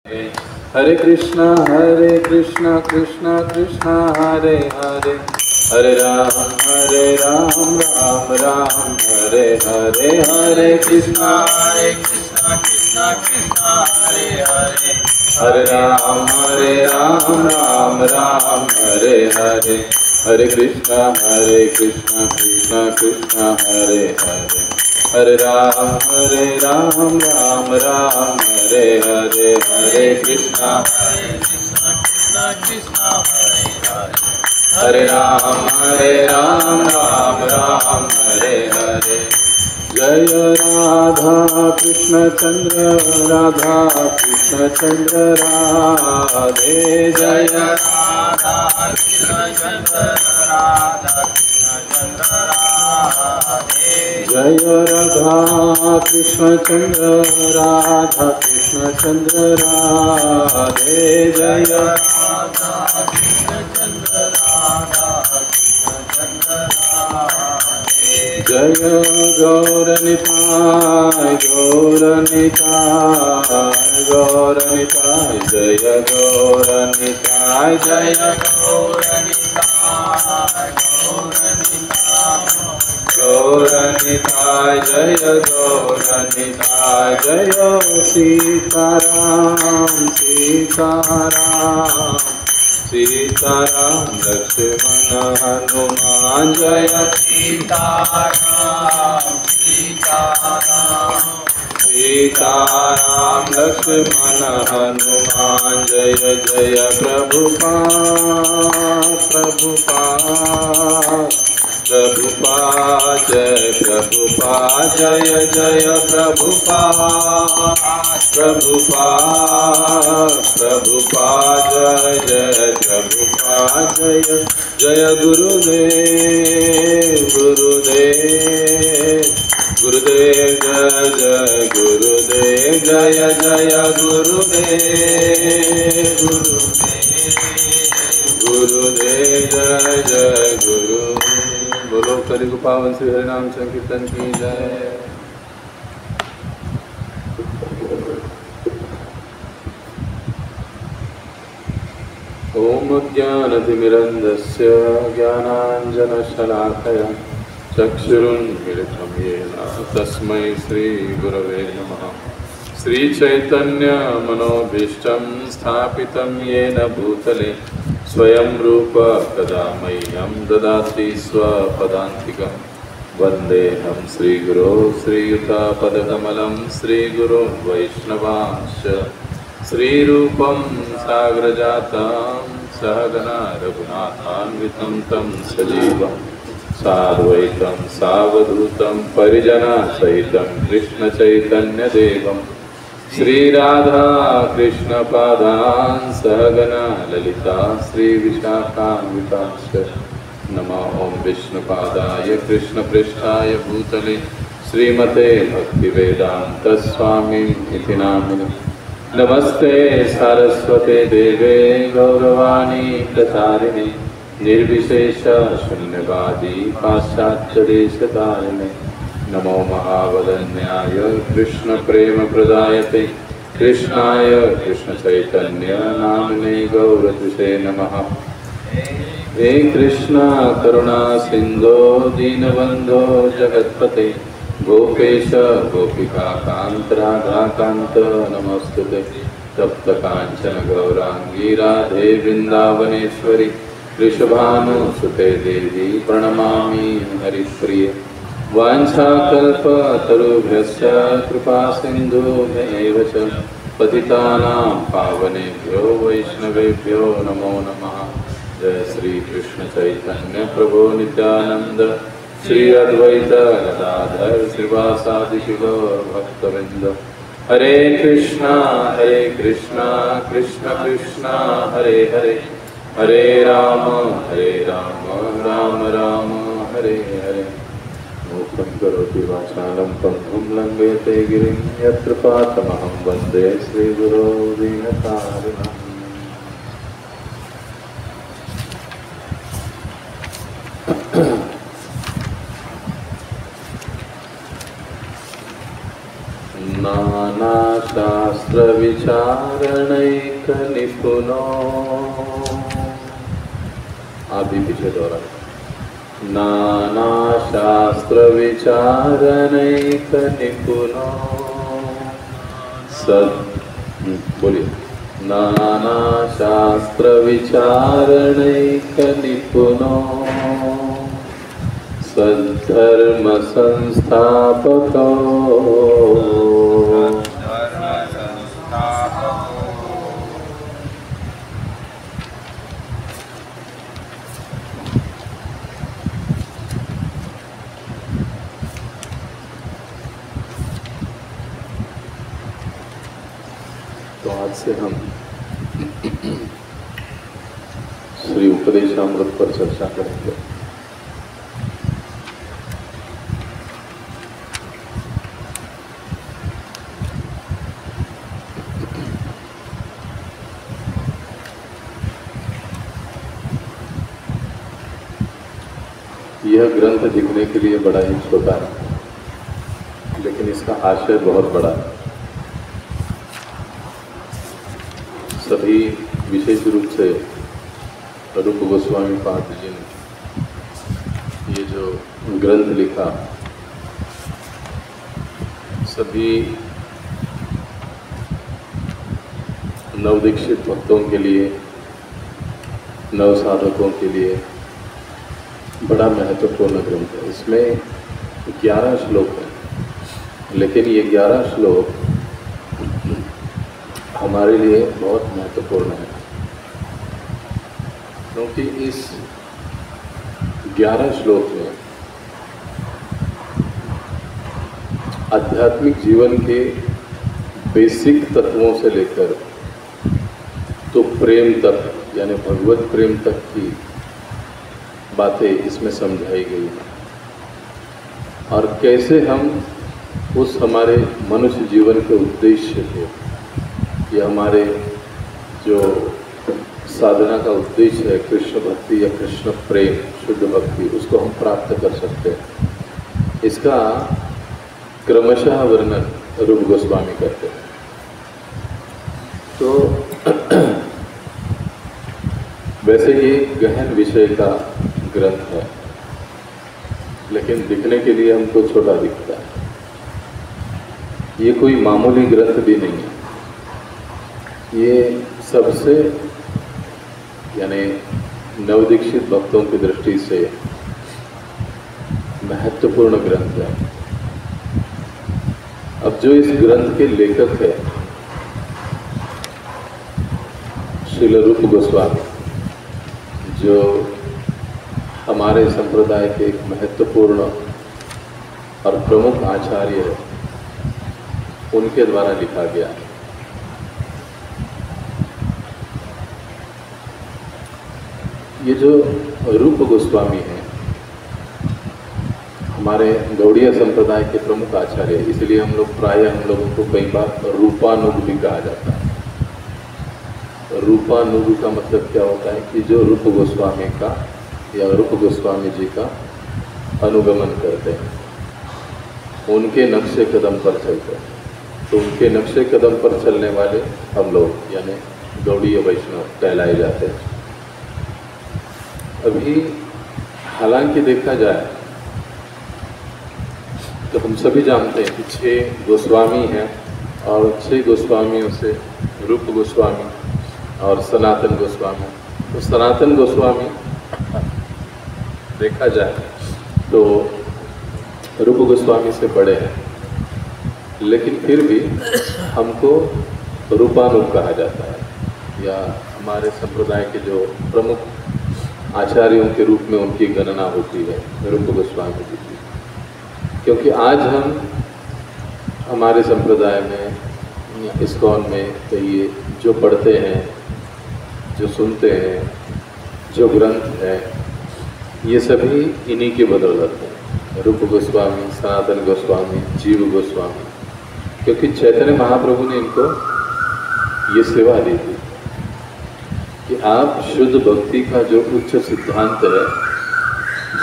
Hare Krishna Krishna Krishna Hare Hare, Hare Ram Ram Ram Hare Hare, Hare Krishna Krishna Krishna Hare Hare, Hare Ram Ram Ram Hare Hare, Hare Krishna Krishna Krishna Hare Hare, Hare Ram Ram Ram Hare Hare, Hare Krishna Krishna Krishna Hare Hare, Hare Ram Ram Ram Hare Hare. Jaya Radha Krishna Chandra Radha Krishna Chandra Radhe, Jaya Radha Krishna Chandra Radha Krishna Chandra Radhe, Jaya Radha Krishna Chandra Radha Krishna Chandra Radhe, Jaya Radha Krishna Chandra Radha Krishna Chandra Radhe, Jaya Gauranitai Gauranitai Gauranitai, Jaya Gauranitai Jaya Gauranitai Gauranitai Jaya Gauranitai, Jaya Sitaram Sitaram Sitaram Lakshmana Hanuman, Jaya Sitaram Sitaram Sitaram Lakshmana Hanuman, Jaya Jaya Prabhupada Prabhupada Prabhupada Jai Prabhupada, Jaya Jaya Prabhupada Prabhupada Prabhupada, Jaya Prabhupada, Jaya Jaya Gurudev Gurudev Gurudev, Jaya Jaya Gurudev, Jaya Jaya Gurudev Gurudev, Jaya Jaya Gurudev. बोलो कलि पावन श्री हरिनाम संकीर्तन की जय। ओम ज्ञानतिमिरन्धस्य ज्ञानाञ्जनशलाकया चक्षुरुन्मिलितं येन तस्मै श्रीगुरवे नमः। श्रीचैतन्यमनोभीष्टं स्थापितं येन भूतले स्वयं रूप कदा मह्यं ददाति स्वपदान्तिकं। वन्देऽहं श्रीगुरो श्रीयुतापदकमलं श्रीगुरोन् वैष्णवांश्च श्रीरूपं साग्रजातं सहगना रघुनाथान्वितं तं सजीवं साद्वैतं सावधूतं परिजनसहितं कृष्णचैतन्यदेवं श्रीराधा कृष्णपादान् सहगना ललिता श्रीविशाखान्वितांश्च। नमो ॐ विष्णुपादाय कृष्णपृष्ठाय भूतले श्रीमते भक्तिवेदान्तस्वामिनिति नामिने। नमस्ते सारस्वते देवे गौरवाणी प्रचारिणे निर्विशेष शून्यवादी पाश्चात्यदेशतारिणे। नमो महावदन्याय कृष्ण प्रेम प्रदायते कृष्णाय कृष्ण चैतन्य नामिने गौरतुषे नमः। हे कृष्ण करुणा सिंधो दीनबंधो जगत्पते गोपेश गोपिका कांत राधा कांत नमस्तुते। तप्त कांचन गौरांगी राधे वृंदावनेश्वरी वृषभानुसुते देवी प्रणमामि हरिप्रिये। वाञ्छाकल्पतरुभ्यश्च कृपा सिन्धुभ्येव च पतितानां पावनेभ्यो वैष्णवेभ्यो नमो नमः। जय श्री कृष्ण चैतन्य प्रभु नित्यानंद श्री अद्वैत गदाधर श्रीवासादि गौर भक्तवृंद। हरे कृष्णा कृष्ण कृष्ण हरे हरे, हरे राम राम राम हरे हरे। मूकं करोति वाचालं पङ्गुं लङ्घयते गिरिं यत्र पातमहं वन्दे श्रीगुरो दीनतारिणम्। नानाशास्त्रविचारण विचारणैक निपुनो। आप भी पीछे दोहरा। नाना शास्त्र विचारणैक निपुनो बोलिए। नाना शास्त्र विचारणैक निपुनो सद्धर्म संस्थापको। तो आज से हम श्री उपदेशामृत पर चर्चा करेंगे। यह ग्रंथ दिखने के लिए बड़ा ही छोटा है, लेकिन इसका आशय बहुत बड़ा है। सभी विशेष रूप से रूप गोस्वामी पाद जी ने ये जो ग्रंथ लिखा, सभी नवदीक्षित भक्तों के लिए, नव साधकों के लिए बड़ा महत्वपूर्ण ग्रंथ है। इसमें 11 श्लोक हैं, लेकिन ये 11 श्लोक हमारे लिए बहुत महत्वपूर्ण है, क्योंकि इस 11 श्लोक में आध्यात्मिक जीवन के बेसिक तत्वों से लेकर तो प्रेम तक, यानी भगवत प्रेम तक की बातें इसमें समझाई गई हैं, और कैसे हम उस हमारे मनुष्य जीवन के उद्देश्य को, ये हमारे जो साधना का उद्देश्य है, कृष्ण भक्ति या कृष्ण प्रेम, शुद्ध भक्ति, उसको हम प्राप्त कर सकते हैं। इसका क्रमशः वर्णन रूप गोस्वामी करते हैं। तो वैसे ये गहन विषय का ग्रंथ है, लेकिन दिखने के लिए हमको छोटा दिखता है। ये कोई मामूली ग्रंथ भी नहीं है। ये सबसे, यानी नवदीक्षित भक्तों की दृष्टि से महत्वपूर्ण ग्रंथ है। अब जो इस ग्रंथ के लेखक है श्रील रूप गोस्वामी, जो हमारे संप्रदाय के एक महत्वपूर्ण और प्रमुख आचार्य है, उनके द्वारा लिखा गया है। ये जो रूप गोस्वामी हैं, हमारे गौड़ीय संप्रदाय के प्रमुख आचार्य, इसलिए हम लोग प्रायः हम लोगों को कई बार रूपानुग भी कहा जाता है। रूपानुग का मतलब क्या होता है कि जो रूप गोस्वामी का या रूप गोस्वामी जी का अनुगमन करते हैं, उनके नक्शे कदम पर चलते हैं। तो उनके नक्शे कदम पर चलने वाले हम लोग, यानी गौड़ीय वैष्णव कहलाए जाते हैं। अभी हालांकि देखा जाए तो हम सभी जानते हैं कि 6 गोस्वामी हैं, और 6 गोस्वामियों से रूप गोस्वामी और सनातन गोस्वामी। तो सनातन गोस्वामी देखा जाए तो रूप गोस्वामी से बड़े हैं, लेकिन फिर भी हमको रूपानुग कहा जाता है, या हमारे संप्रदाय के जो प्रमुख आचार्यों के रूप में उनकी गणना होती है रूप गोस्वामी जी की। क्योंकि आज हम हमारे संप्रदाय में, इस्कॉन में कहिए, जो पढ़ते हैं, जो सुनते हैं, जो ग्रंथ है, ये सभी इन्हीं के बदौलत हैं। रूप गोस्वामी, सनातन गोस्वामी, जीव गोस्वामी, क्योंकि चैतन्य महाप्रभु ने इनको ये सेवा दी थी कि आप शुद्ध भक्ति का जो उच्च सिद्धांत है,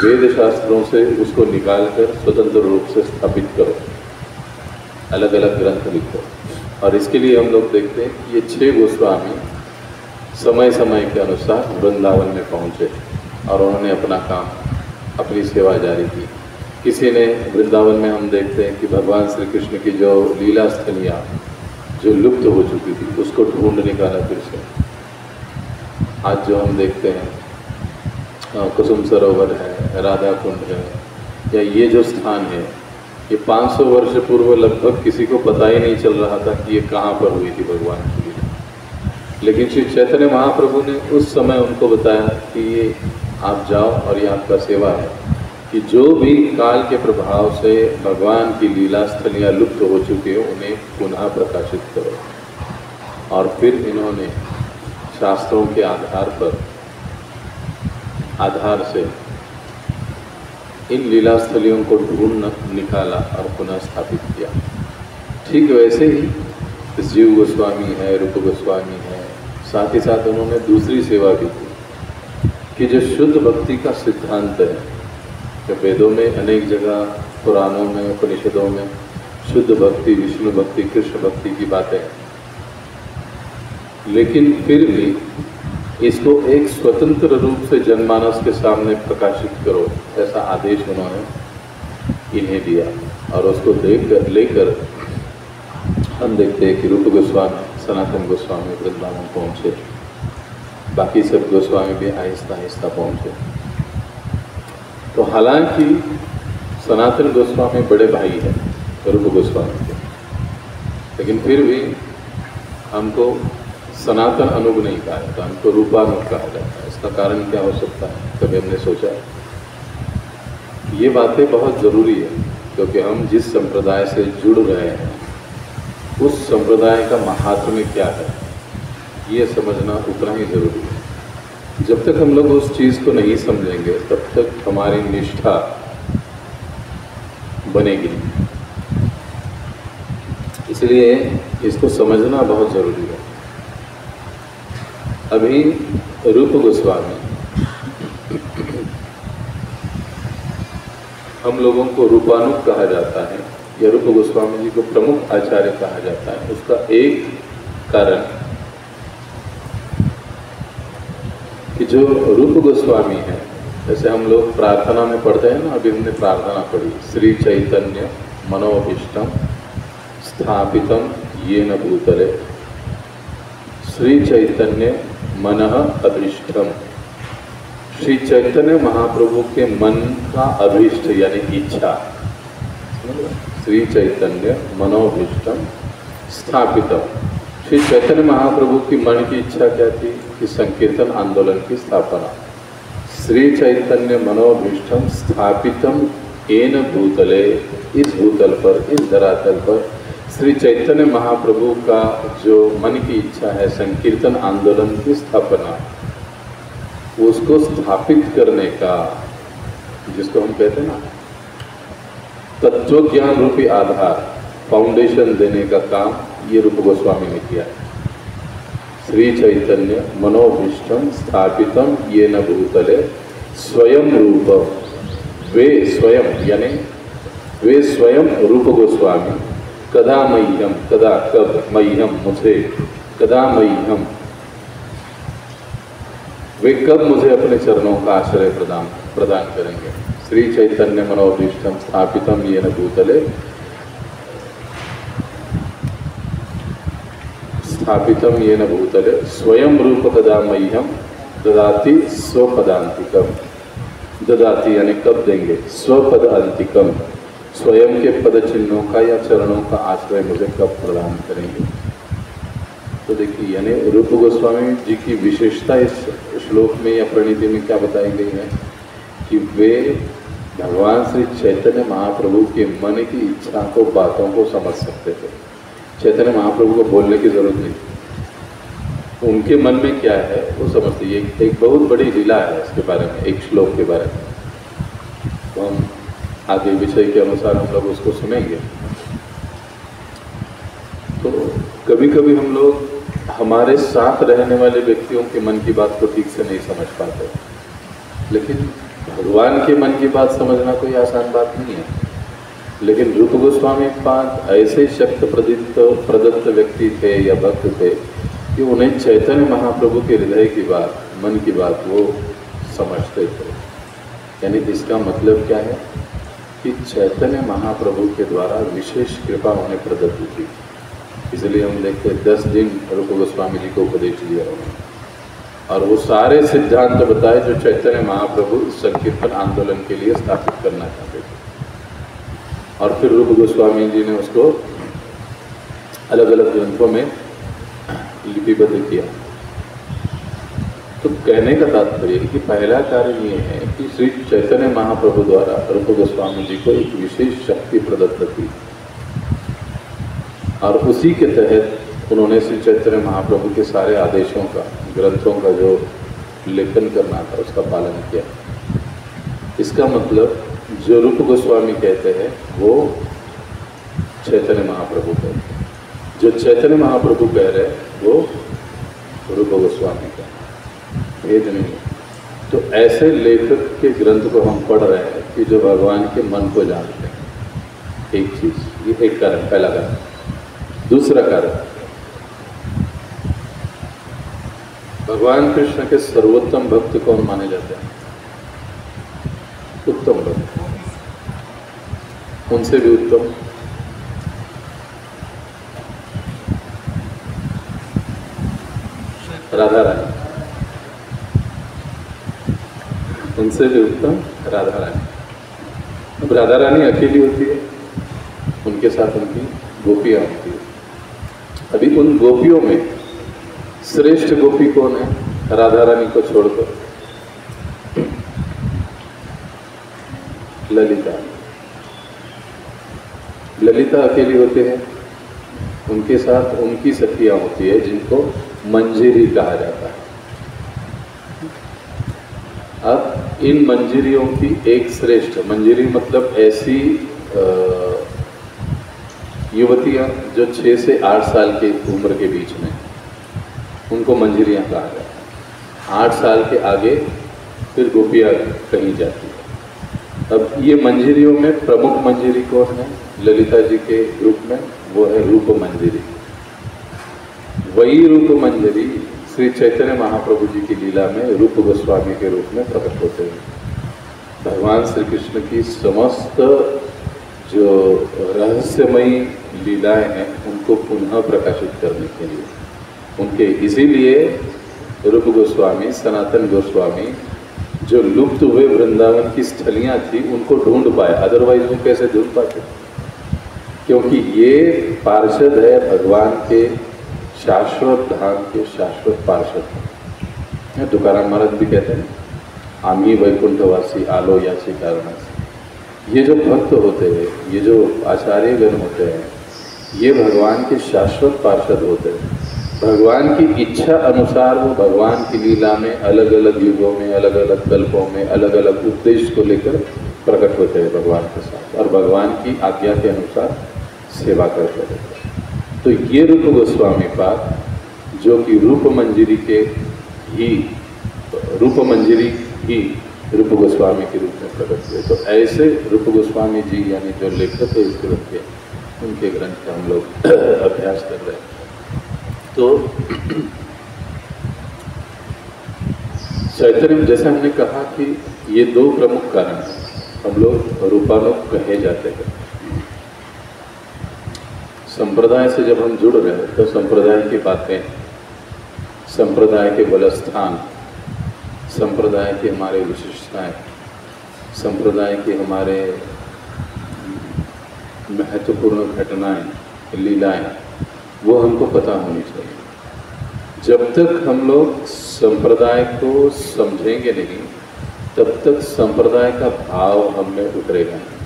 वेद शास्त्रों से उसको निकालकर स्वतंत्र रूप से स्थापित करो, अलग अलग ग्रंथ लिखो। और इसके लिए हम लोग देखते हैं कि ये 6 गोस्वामी समय समय के अनुसार वृंदावन में पहुँचे और उन्होंने अपना काम, अपनी सेवा जारी की। किसी ने वृंदावन में हम देखते हैं कि भगवान श्री कृष्ण की जो लीला स्थलियाँ जो लुप्त हो चुकी थी उसको ढूंढ निकाला फिर से। आज जो हम देखते हैं कुसुम सरोवर है, राधा कुंड है, या ये जो स्थान है, ये 500 वर्ष पूर्व लगभग किसी को पता ही नहीं चल रहा था कि ये कहाँ पर हुई थी भगवान की लीला। लेकिन श्री चैतन्य महाप्रभु ने उस समय उनको बताया कि ये आप जाओ और ये आपका सेवा है कि जो भी काल के प्रभाव से भगवान की लीला स्थलियाँ लुप्त हो चुकी हो उन्हें पुनः प्रकाशित करो। और फिर इन्होंने शास्त्रों के आधार से इन लीला स्थलियों को ढूंढ निकाला और पुनः स्थापित किया। ठीक वैसे ही जीव गोस्वामी है, रूप गोस्वामी है, साथ ही साथ उन्होंने दूसरी सेवा भी की कि जो शुद्ध भक्ति का सिद्धांत है, जो वेदों में अनेक जगह, पुराणों में, उपनिषदों में शुद्ध भक्ति, विष्णु भक्ति, कृष्ण भक्ति की बातें हैं, लेकिन फिर भी इसको एक स्वतंत्र रूप से जनमानस के सामने प्रकाशित करो, ऐसा आदेश उन्होंने इन्हें दिया। और उसको लेकर हम देखते हैं कि रूप गोस्वामी, सनातन गोस्वामी वृंदावन पहुँचे, बाकी सब गोस्वामी भी आहिस्ता आहिस्ता पहुँचे। तो हालांकि सनातन गोस्वामी बड़े भाई हैं रूप गोस्वामी के, लेकिन फिर भी हमको सनातन अनुग नहीं कहा जाता, हमको रूपानुग कहा जाता है। इसका कारण क्या हो सकता है? कभी हमने सोचा ये बातें बहुत ज़रूरी है, क्योंकि हम जिस संप्रदाय से जुड़ रहे हैं उस संप्रदाय का महात्म्य क्या है ये समझना उतना ही ज़रूरी है। जब तक हम लोग उस चीज़ को नहीं समझेंगे तब तक हमारी निष्ठा बनेगी। इसलिए इसको समझना बहुत ज़रूरी है। अभी रूप गोस्वामी हम लोगों को रूपानुग कहा जाता है या रूप गोस्वामी जी को प्रमुख आचार्य कहा जाता है। उसका एक कारण कि जो रूप गोस्वामी है, जैसे हम लोग प्रार्थना में पढ़ते हैं ना, अभी हमने प्रार्थना पढ़ी, श्री चैतन्य मनोभीष्टम स्थापितम येन भूतले, श्री चैतन्य मनः अभीष्टम। श्री चैतन्य महाप्रभु के मन का अभीष्ट यानी इच्छा, श्री चैतन्य मनोभीष्टम स्थापितम। श्री चैतन्य महाप्रभु की मन की इच्छा क्या थी कि संकीर्तन आंदोलन की स्थापना। श्री चैतन्य मनोभीष्टम स्थापितम येन भूतले, इस भूतल पर, इस धरातल पर श्री चैतन्य महाप्रभु का जो मन की इच्छा है संकीर्तन आंदोलन की स्थापना, उसको स्थापित करने का, जिसको हम कहते हैं ना तत्व ज्ञान रूपी आधार, फाउंडेशन देने का काम ये रूप गोस्वामी ने किया है। श्री चैतन्य मनोभीष्टम स्थापितम येन भूतले स्वयं रूप, वे स्वयं यानी वे स्वयं रूप गोस्वामी, कदा मह्यम, कदा कब, मह्यम मुझे, कदा मह्यम वे कब मुझे अपने चरणों का आश्रय प्रदान करेंगे। श्री चैतन्य मनोभीष्टम स्थापितम येन भूतले, स्थापितम येन भूतले स्वयं रूप कदा मह्यम ददाति स्वपदांतिकम। ददाति यानी कब देंगे, स्वपद अंतिकम, स्वयं के पद चिन्हों का या चरणों का आश्रय मुझे कब प्रदान करेंगे। तो देखिए, यानी रूप गोस्वामी जी की विशेषता इस श्लोक में या प्रणीति में क्या बताई गई है कि वे भगवान श्री चैतन्य महाप्रभु के मन की इच्छा को, बातों को समझ सकते थे। चैतन्य महाप्रभु को बोलने की जरूरत नहीं, उनके मन में क्या है वो समझते। ये एक बहुत बड़ी लीला है, इसके बारे में, एक श्लोक के बारे में। तो हम आगे विषय के अनुसार हम लोग उसको सुनेंगे। तो कभी कभी हम लोग हमारे साथ रहने वाले व्यक्तियों के मन की बात को ठीक से नहीं समझ पाते, लेकिन भगवान के मन की बात समझना कोई आसान बात नहीं है। लेकिन रूप गोस्वामी पाद ऐसे शक्त प्रदत्त व्यक्ति थे या भक्त थे कि उन्हें चैतन्य महाप्रभु के हृदय की बात, मन की बात वो समझते थे। यानी इसका मतलब क्या है कि चैतन्य महाप्रभु के द्वारा विशेष कृपा उन्हें प्रदत्त थी। इसलिए हम देखते 10 दिन रूप गोस्वामी जी को उपदेश दिया उन्होंने, और वो सारे सिद्धांत बताए जो चैतन्य महाप्रभु संकीर्तन आंदोलन के लिए स्थापित करना चाहते थे। और फिर रूप गोस्वामी जी ने उसको अलग अलग ग्रंथों में लिपिबद्ध किया। तो कहने का तात्पर्य है कि पहला कारण ये है कि श्री चैतन्य महाप्रभु द्वारा रूप गोस्वामी जी को एक विशेष शक्ति प्रदत्त थी, और उसी के तहत उन्होंने श्री चैतन्य महाप्रभु के सारे आदेशों का, ग्रंथों का जो लेखन करना था उसका पालन किया। इसका मतलब जो रूप गोस्वामी कहते हैं वो चैतन्य महाप्रभु कहते हैं, जो चैतन्य महाप्रभु कह रहे हैं वो रूप गोस्वामी का भेद नहीं है। तो ऐसे लेखक के ग्रंथ को हम पढ़ रहे हैं कि जो भगवान के मन को जानते हैं। एक चीज, ये एक कारण, पहला कारण। दूसरा कारण, भगवान कृष्ण के सर्वोत्तम भक्त कौन माने जाते हैं? उत्तम भक्त, उनसे भी उत्तम राधा रानी, उनसे भी उत्तम राधा रानी। अब राधा रानी अकेली होती है, उनके साथ उनकी गोपियाँ होती है। अभी उन गोपियों में श्रेष्ठ गोपी कौन है? राधा रानी को छोड़कर ललिता। ललिता अकेली होते हैं, उनके साथ उनकी सखियाँ होती है जिनको मंजीरी कहा जाता है। अब इन मंजीरियों की एक श्रेष्ठ, मंजीरी मतलब ऐसी युवतियाँ जो 6 से 8 साल की उम्र के बीच में, उनको मंजीरियाँ कहा जाता है। 8 साल के आगे फिर गोपियाँ कही जाती है। अब ये मंजीरियों में प्रमुख मंजीरी कौन है? ललिता जी के रूप में वो है रूप मंजीरी। वही रूप मंजरी श्री चैतन्य महाप्रभु जी की लीला में रूप गोस्वामी के रूप में प्रकट होते हैं। भगवान श्री कृष्ण की समस्त जो रहस्यमयी लीलाएं हैं उनको पुनः प्रकाशित करने के लिए उनके, इसीलिए रूप गोस्वामी, सनातन गोस्वामी जो लुप्त हुए वृंदावन की स्थलियाँ थी उनको ढूंढ पाए, अदरवाइज वो कैसे ढूंढ पाते? क्योंकि ये पार्षद है भगवान के शाश्वत धाम के शाश्वत पार्षद। तुकाराम महाराज भी कहते हैं, आमी वैकुंठवासी आलो याची कारणासी। ये जो भक्त होते हैं, ये जो आचार्यगण होते हैं, ये भगवान के शाश्वत पार्षद होते हैं। भगवान की इच्छा अनुसार वो भगवान की लीला में अलग अलग युगों में, अलग अलग कल्पों में, अलग अलग उद्देश्य को लेकर प्रकट होते हैं भगवान के साथ, और भगवान की आज्ञा के अनुसार सेवा करते हैं। तो ये रूप गोस्वामी पाद जो कि रूप मंजरी ही रूप गोस्वामी के रूप में प्रकट हुए। तो ऐसे रूप गोस्वामी जी यानी जो लेखक है इस ग्रंथ के, उनके ग्रंथ का हम लोग अभ्यास कर रहे हैं। तो चैतन्य, जैसे हमने कहा कि ये 2 प्रमुख कारण हैं, हम लोग रूपानुग कहे जाते हैं। संप्रदाय से जब हम जुड़ रहे हैं तो संप्रदाय की बातें, संप्रदाय के बलस्थान, संप्रदाय की हमारे विशेषताएं, संप्रदाय के हमारे महत्वपूर्ण घटनाएं, लीलाएं, वो हमको पता होनी चाहिए। जब तक हम लोग संप्रदाय को समझेंगे नहीं, तब तक संप्रदाय का भाव हम में उतरेगा नहीं।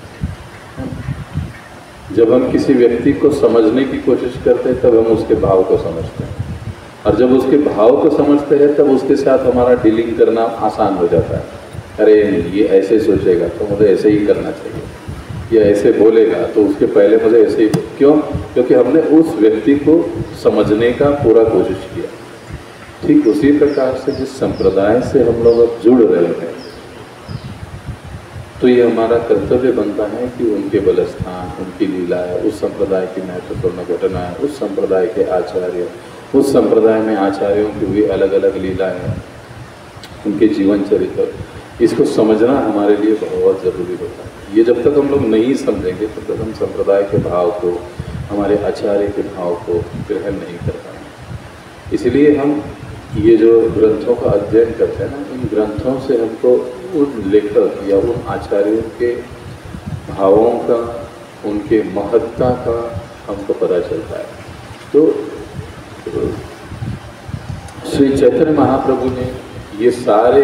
जब हम किसी व्यक्ति को समझने की कोशिश करते हैं तब हम उसके भाव को समझते हैं, और जब उसके भाव को समझते हैं तब उसके साथ हमारा डीलिंग करना आसान हो जाता है। अरे ये ऐसे सोचेगा तो मुझे ऐसे ही करना चाहिए, या ऐसे बोलेगा तो उसके पहले मुझे ऐसे ही। क्यों? क्योंकि हमने उस व्यक्ति को समझने का पूरा कोशिश किया। ठीक उसी प्रकार से जिस संप्रदाय से हम लोग अब जुड़ रहे हैं, तो ये हमारा कर्तव्य बनता है कि उनके बलस्थान, उनकी लीलाएं, उस संप्रदाय की महत्वपूर्ण घटनाएं, उस संप्रदाय के आचार्य, उस संप्रदाय में आचार्यों की हुई अलग अलग लीलाएं, उनके जीवन चरित्र, इसको समझना हमारे लिए बहुत ज़रूरी होता है। ये जब तक हम लोग नहीं समझेंगे तब तक हम संप्रदाय के भाव को, हमारे आचार्य के भाव को ग्रहण नहीं कर पाएंगे। इसलिए हम ये जो ग्रंथों का अध्ययन करते हैं ना, इन ग्रंथों से हमको उन लेखक या उन आचार्यों के भावों का, उनके महत्ता का हमको पता चलता है। तो श्री चैतन्य महाप्रभु ने ये सारे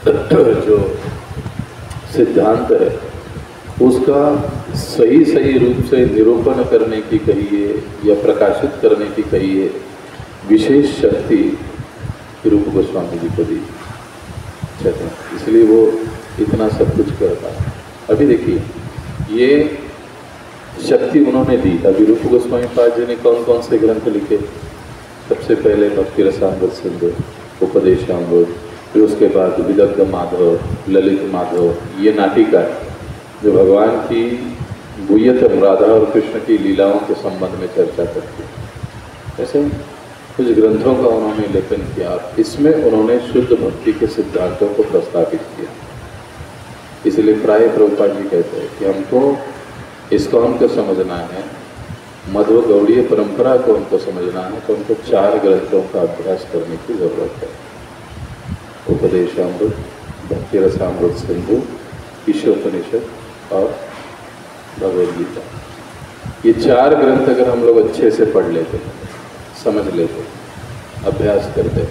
जो सिद्धांत है उसका सही सही रूप से निरूपण करने की कहिए या प्रकाशित करने की कहिए विशेष शक्ति रूप गोस्वामी जी को दी चैतन्य, इसलिए वो इतना सब कुछ कर पाए। अभी देखिए ये शक्ति उन्होंने दी। अभी रूप गोस्वामी पाद जी ने कौन कौन से ग्रंथ लिखे? सबसे पहले भक्ति रसामृत सिंधु, उपदेशामृत, फिर उसके बाद विदग्ध माधव, ललित माधव, ये नाटिका जो भगवान की गुह्यतम राधा और कृष्ण की लीलाओं के संबंध में चर्चा करती है। ऐसे कुछ ग्रंथों का उन्होंने लेखन किया और इसमें उन्होंने शुद्ध भक्ति के सिद्धांतों को प्रस्तावित किया। इसलिए प्राय प्रभुपाद जी कहते हैं कि हमको इसको हमको समझना है, मध्व गौड़ीय परंपरा को हमको समझना है, तो हमको 4 ग्रंथों का अभ्यास करने की जरूरत है। उपदेशामृत, भक्ति रसामृत सिंधु, ईशोपनिषद और भगवद गीता। ये 4 ग्रंथ अगर हम लोग अच्छे से पढ़ लेते, समझ लेते, अभ्यास करते,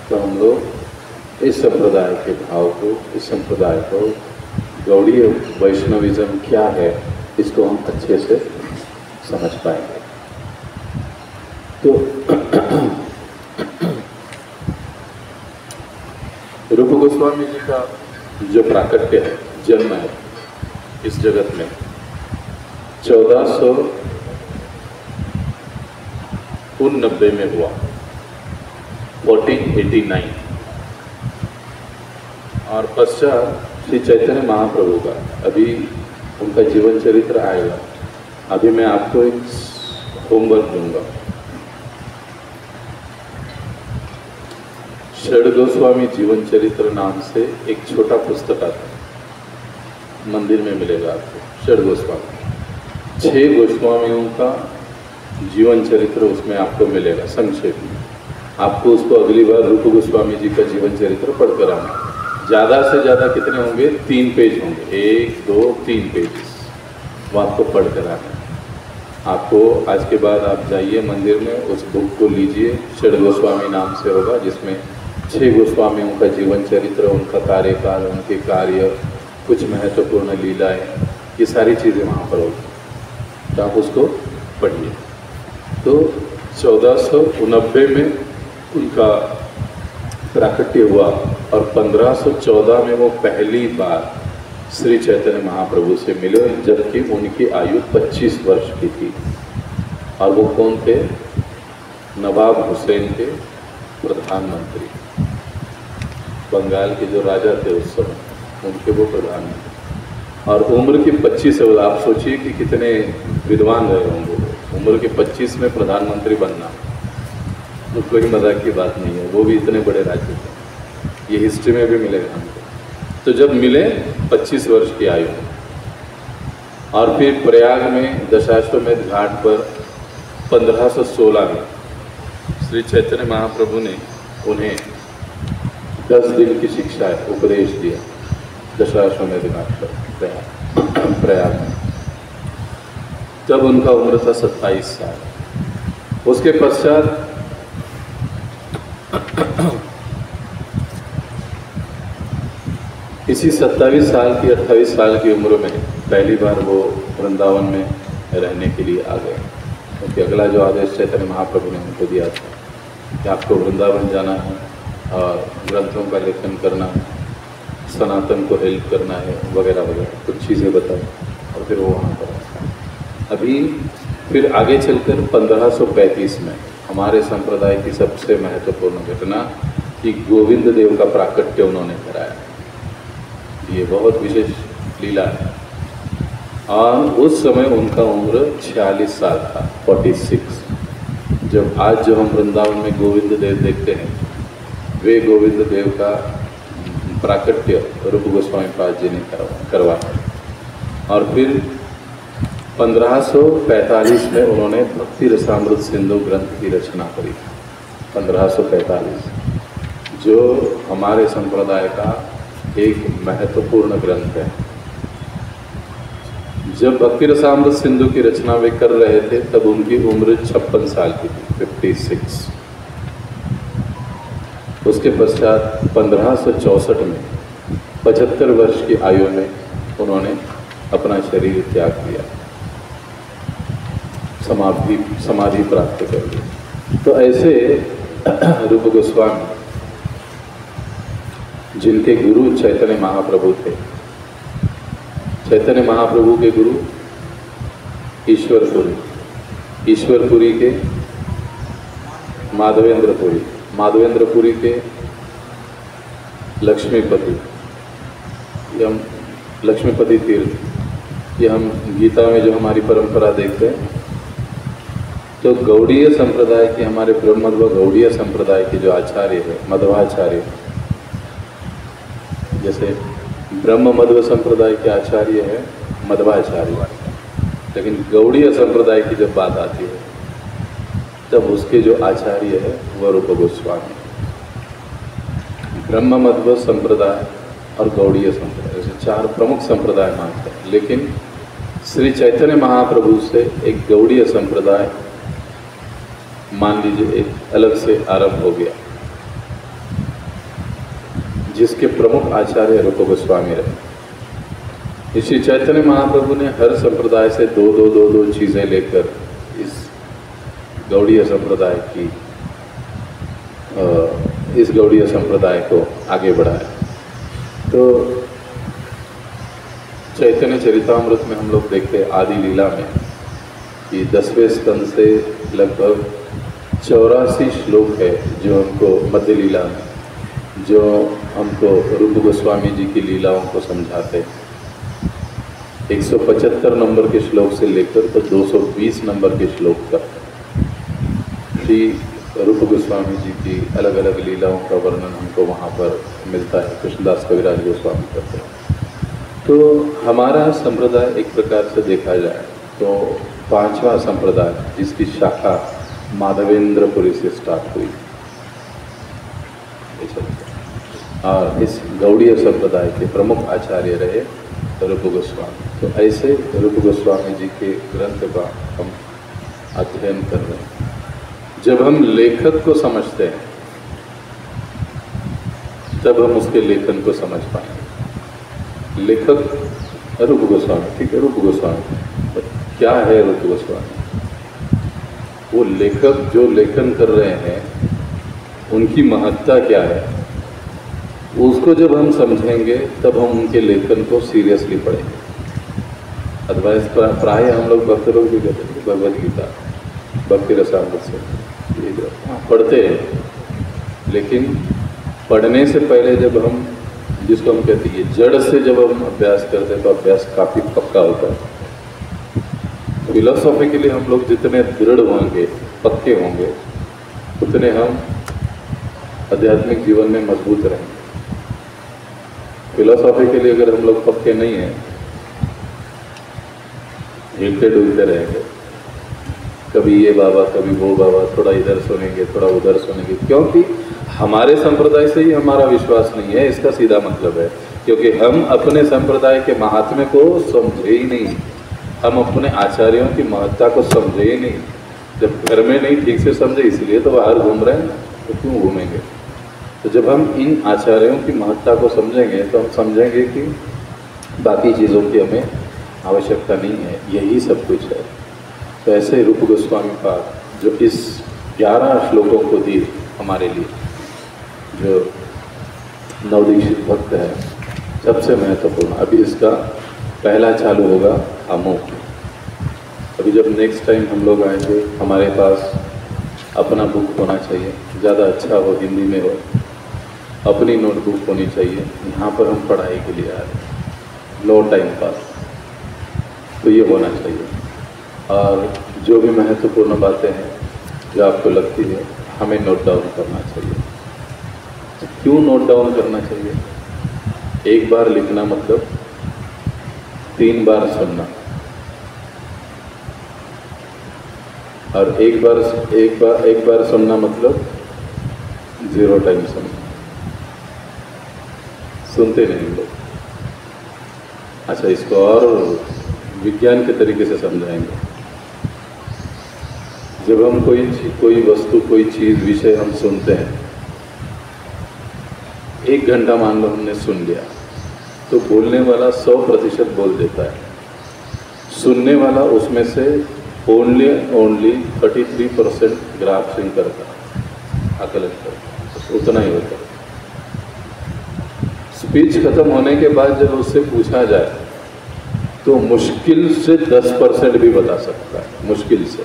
तो हम लोग इस संप्रदाय के भाव को, इस संप्रदाय को, गौड़ीय वैष्णविज्म क्या है, इसको हम अच्छे से समझ पाएंगे। तो रूप गोस्वामी जी का जो प्राकट्य है, जन्म है इस जगत में 1489 में हुआ, 1489, और पश्चात श्री चैतन्य महाप्रभु का अभी उनका जीवन चरित्र आएगा। अभी मैं आपको एक होमवर्क दूंगा। षड गोस्वामी जीवन चरित्र नाम से एक छोटा पुस्तक आता है, मंदिर में मिलेगा आपको। षड गोस्वामी, 6 गोस्वामियों का जीवन चरित्र उसमें आपको मिलेगा संक्षेप में। आपको उसको अगली बार रूप गोस्वामी जी का जीवन चरित्र पढ़कर आना। ज़्यादा से ज़्यादा कितने होंगे? 3 पेज होंगे, 1, 2, 3 पेज, वो आपको पढ़कर आना। आपको आज के बाद आप जाइए मंदिर में, उस बुक को लीजिए, षड गोस्वामी नाम से होगा, जिसमें 6 गोस्वामियों का जीवन चरित्र, उनका कार्यकाल, उनके कार्य, कुछ महत्वपूर्ण लीलाएं, ये सारी चीज़ें वहाँ पर होगी, तो आप उसको पढ़िए। तो 1489 में उनका प्राकट्य हुआ और 1514 में वो पहली बार श्री चैतन्य महाप्रभु से मिले, जबकि उनकी आयु 25 वर्ष की थी। और वो कौन थे? नवाब हुसैन के प्रधानमंत्री, बंगाल के जो राजा थे उस समय, उनके वो प्रधानमंत्री। और उम्र की 25 है। आप सोचिए कि कितने विद्वान रहे होंगे। उम्र के 25 में प्रधानमंत्री बनना तो कोई मजाक की बात नहीं है, वो भी इतने बड़े राज्य थे। ये हिस्ट्री में भी मिलेगा हमको। तो जब मिले 25 वर्ष की आयु, और फिर प्रयाग में दशाश्वमेध घाट पर 1516 में श्री चैतन्य महाप्रभु ने उन्हें 10 दिन की शिक्षा, उपदेश दिया दशाश्वमेध घाट पर प्रयाग में। तब उनका उम्र था 27 साल। उसके पश्चात इसी 27 साल की 28 साल की उम्र में पहली बार वो वृंदावन में रहने के लिए आ गए, क्योंकि अगला जो आदेश चैतन्य महाप्रभु ने उनको दिया था कि आपको वृंदावन जाना है और ग्रंथों का लेखन करना है, सनातन को हेल्प करना है, वगैरह वगैरह कुछ चीज़ें बताई, और फिर वो वहाँ पर अभी फिर आगे चलकर 1535 में हमारे संप्रदाय की सबसे महत्वपूर्ण घटना कि गोविंद देव का प्राकट्य उन्होंने कराया। ये बहुत विशेष लीला है। और उस समय उनका उम्र 46 साल था, 46। जब आज जो हम वृंदावन में गोविंद देव देखते हैं, वे गोविंद देव का प्राकट्य रूप गोस्वामी पाद जी ने करवाया। और फिर 1545 में उन्होंने भक्ति रसामृत सिंधु ग्रंथ की रचना करी। 1545, जो हमारे संप्रदाय का एक महत्वपूर्ण ग्रंथ है। जब भक्ति रसामृत सिंधु की रचना वे कर रहे थे तब उनकी उम्र 56 साल की थी, 56। उसके पश्चात 1564 में 75 वर्ष की आयु में उन्होंने अपना शरीर त्याग दिया, समाधि प्राप्त कर ली। तो ऐसे रूप गोस्वामी, जिनके गुरु चैतन्य महाप्रभु थे, चैतन्य महाप्रभु के गुरु ईश्वरपुरी के माधवेंद्रपुरी के लक्ष्मीपति तीर्थ। ये हम गीता में जो हमारी परंपरा देखते हैं, तो गौड़ीय संप्रदाय के, हमारे ब्रह्मध्व गौड़ीय संप्रदाय के जो आचार्य है, मध्वाचार्य, जैसे ब्रह्म मध्व संप्रदाय के आचार्य है मध्वाचार्य, लेकिन गौड़ीय संप्रदाय की जब बात आती है तब उसके जो आचार्य है वह रूप गोस्वामी। ब्रह्म मध्व संप्रदाय और गौड़ीय संप्रदाय, ऐसे 4 प्रमुख संप्रदाय मानते हैं। लेकिन श्री चैतन्य महाप्रभु से एक गौड़ीय संप्रदाय, मान लीजिए, एक अलग से आरंभ हो गया, जिसके प्रमुख आचार्य रूप गोस्वामी रहे। श्री चैतन्य महाप्रभु ने हर संप्रदाय से दो चीज़ें लेकर इस गौड़ीय संप्रदाय की, इस गौड़ीय संप्रदाय को आगे बढ़ाया। तो चैतन्य चरितामृत में हम लोग देखते हैं आदि लीला में कि 10वें स्कंद से लगभग 84 श्लोक है जो हमको मध्य लीला में, जो हमको रूप गोस्वामी जी की लीलाओं को समझाते हैं। 175 नंबर के श्लोक से लेकर तो 220 नंबर के श्लोक तक श्री रूप गोस्वामी जी की अलग अलग लीलाओं का वर्णन हमको वहाँ पर मिलता है, कृष्णदास कविराज गोस्वामी करते हैं। तो हमारा संप्रदाय एक प्रकार से देखा जाए तो 5वां संप्रदाय, जिसकी शाखा माधवेंद्रपुरी से स्टार्ट हुई, और इस गौड़ीय संप्रदाय के प्रमुख आचार्य रहे रूप गोस्वामी। तो ऐसे रूप गोस्वामी जी के ग्रंथ का हम अध्ययन कर रहे हैं। जब हम लेखक को समझते हैं तब हम उसके लेखन को समझ पाएंगे। लेखक रूप गोस्वामी, ठीक है, रूप गोस्वामी क्या है? रूप गोस्वामी वो लेखक जो लेखन कर रहे हैं उनकी महत्ता क्या है, उसको जब हम समझेंगे तब हम उनके लेखन को सीरियसली पढ़ेंगे। अदरवाइज प्राय हम लोग भक्त लोग भी कहते हैं भगवद गीता, भक्ति रसामृत से पढ़ते हैं, लेकिन पढ़ने से पहले जब हम, जिसको हम कहते हैं जड़ से जब हम अभ्यास करते हैं तो अभ्यास काफ़ी पक्का होता है। फिलोसॉफिकली हम लोग जितने दृढ़ होंगे, पक्के होंगे, उतने हम आध्यात्मिक जीवन में मजबूत रहेंगे। फिलोसॉफिकली अगर हम लोग पक्के नहीं हैं, हिलते डुलते रहेंगे, कभी ये बाबा कभी वो बाबा, थोड़ा इधर सुनेंगे थोड़ा उधर सुनेंगे, क्योंकि हमारे संप्रदाय से ही हमारा विश्वास नहीं है, इसका सीधा मतलब है। क्योंकि हम अपने संप्रदाय के महात्म्य को समझे ही नहीं, हम अपने आचार्यों की महत्ता को समझे ही नहीं। जब घर में नहीं ठीक से समझे, इसलिए तो बाहर घूम रहे हैं, तो क्यों घूमेंगे? तो जब हम इन आचार्यों की महत्ता को समझेंगे तो हम समझेंगे कि बाकी चीज़ों की हमें आवश्यकता नहीं है, यही सब कुछ है। तो ऐसे रूप गोस्वामी पाद जो इस 11 श्लोकों को दिए हमारे लिए, जो नवदीक्षित भक्त है, सबसे महत्वपूर्ण। अभी इसका पहला चालू होगा अमोघ। अभी जब नेक्स्ट टाइम हम लोग आएंगे, हमारे पास अपना बुक होना चाहिए, ज़्यादा अच्छा हो, हिंदी में हो, अपनी नोटबुक होनी चाहिए। यहाँ पर हम पढ़ाई के लिए आ रहे हैं, नो टाइम पास। तो ये होना चाहिए। और जो भी महत्वपूर्ण बातें हैं जो आपको लगती है, हमें नोट डाउन करना चाहिए। क्यों नोट डाउन करना चाहिए? एक बार लिखना मतलब 3 बार सुनना, और एक बार सुनना मतलब 0 टाइम सुनना। सुनते नहीं लोग। अच्छा, इसको और विज्ञान के तरीके से समझाएंगे। जब हम कोई वस्तु, कोई चीज़, विषय हम सुनते हैं, 1 घंटा मान लो हमने सुन लिया, तो बोलने वाला 100% बोल देता है। सुनने वाला उसमें से ओनली 33% ग्राफ्सिंग करता है, आकलन करता, उतना ही होता है। स्पीच खत्म होने के बाद जब उससे पूछा जाए तो मुश्किल से 10% भी बता सकता है, मुश्किल से।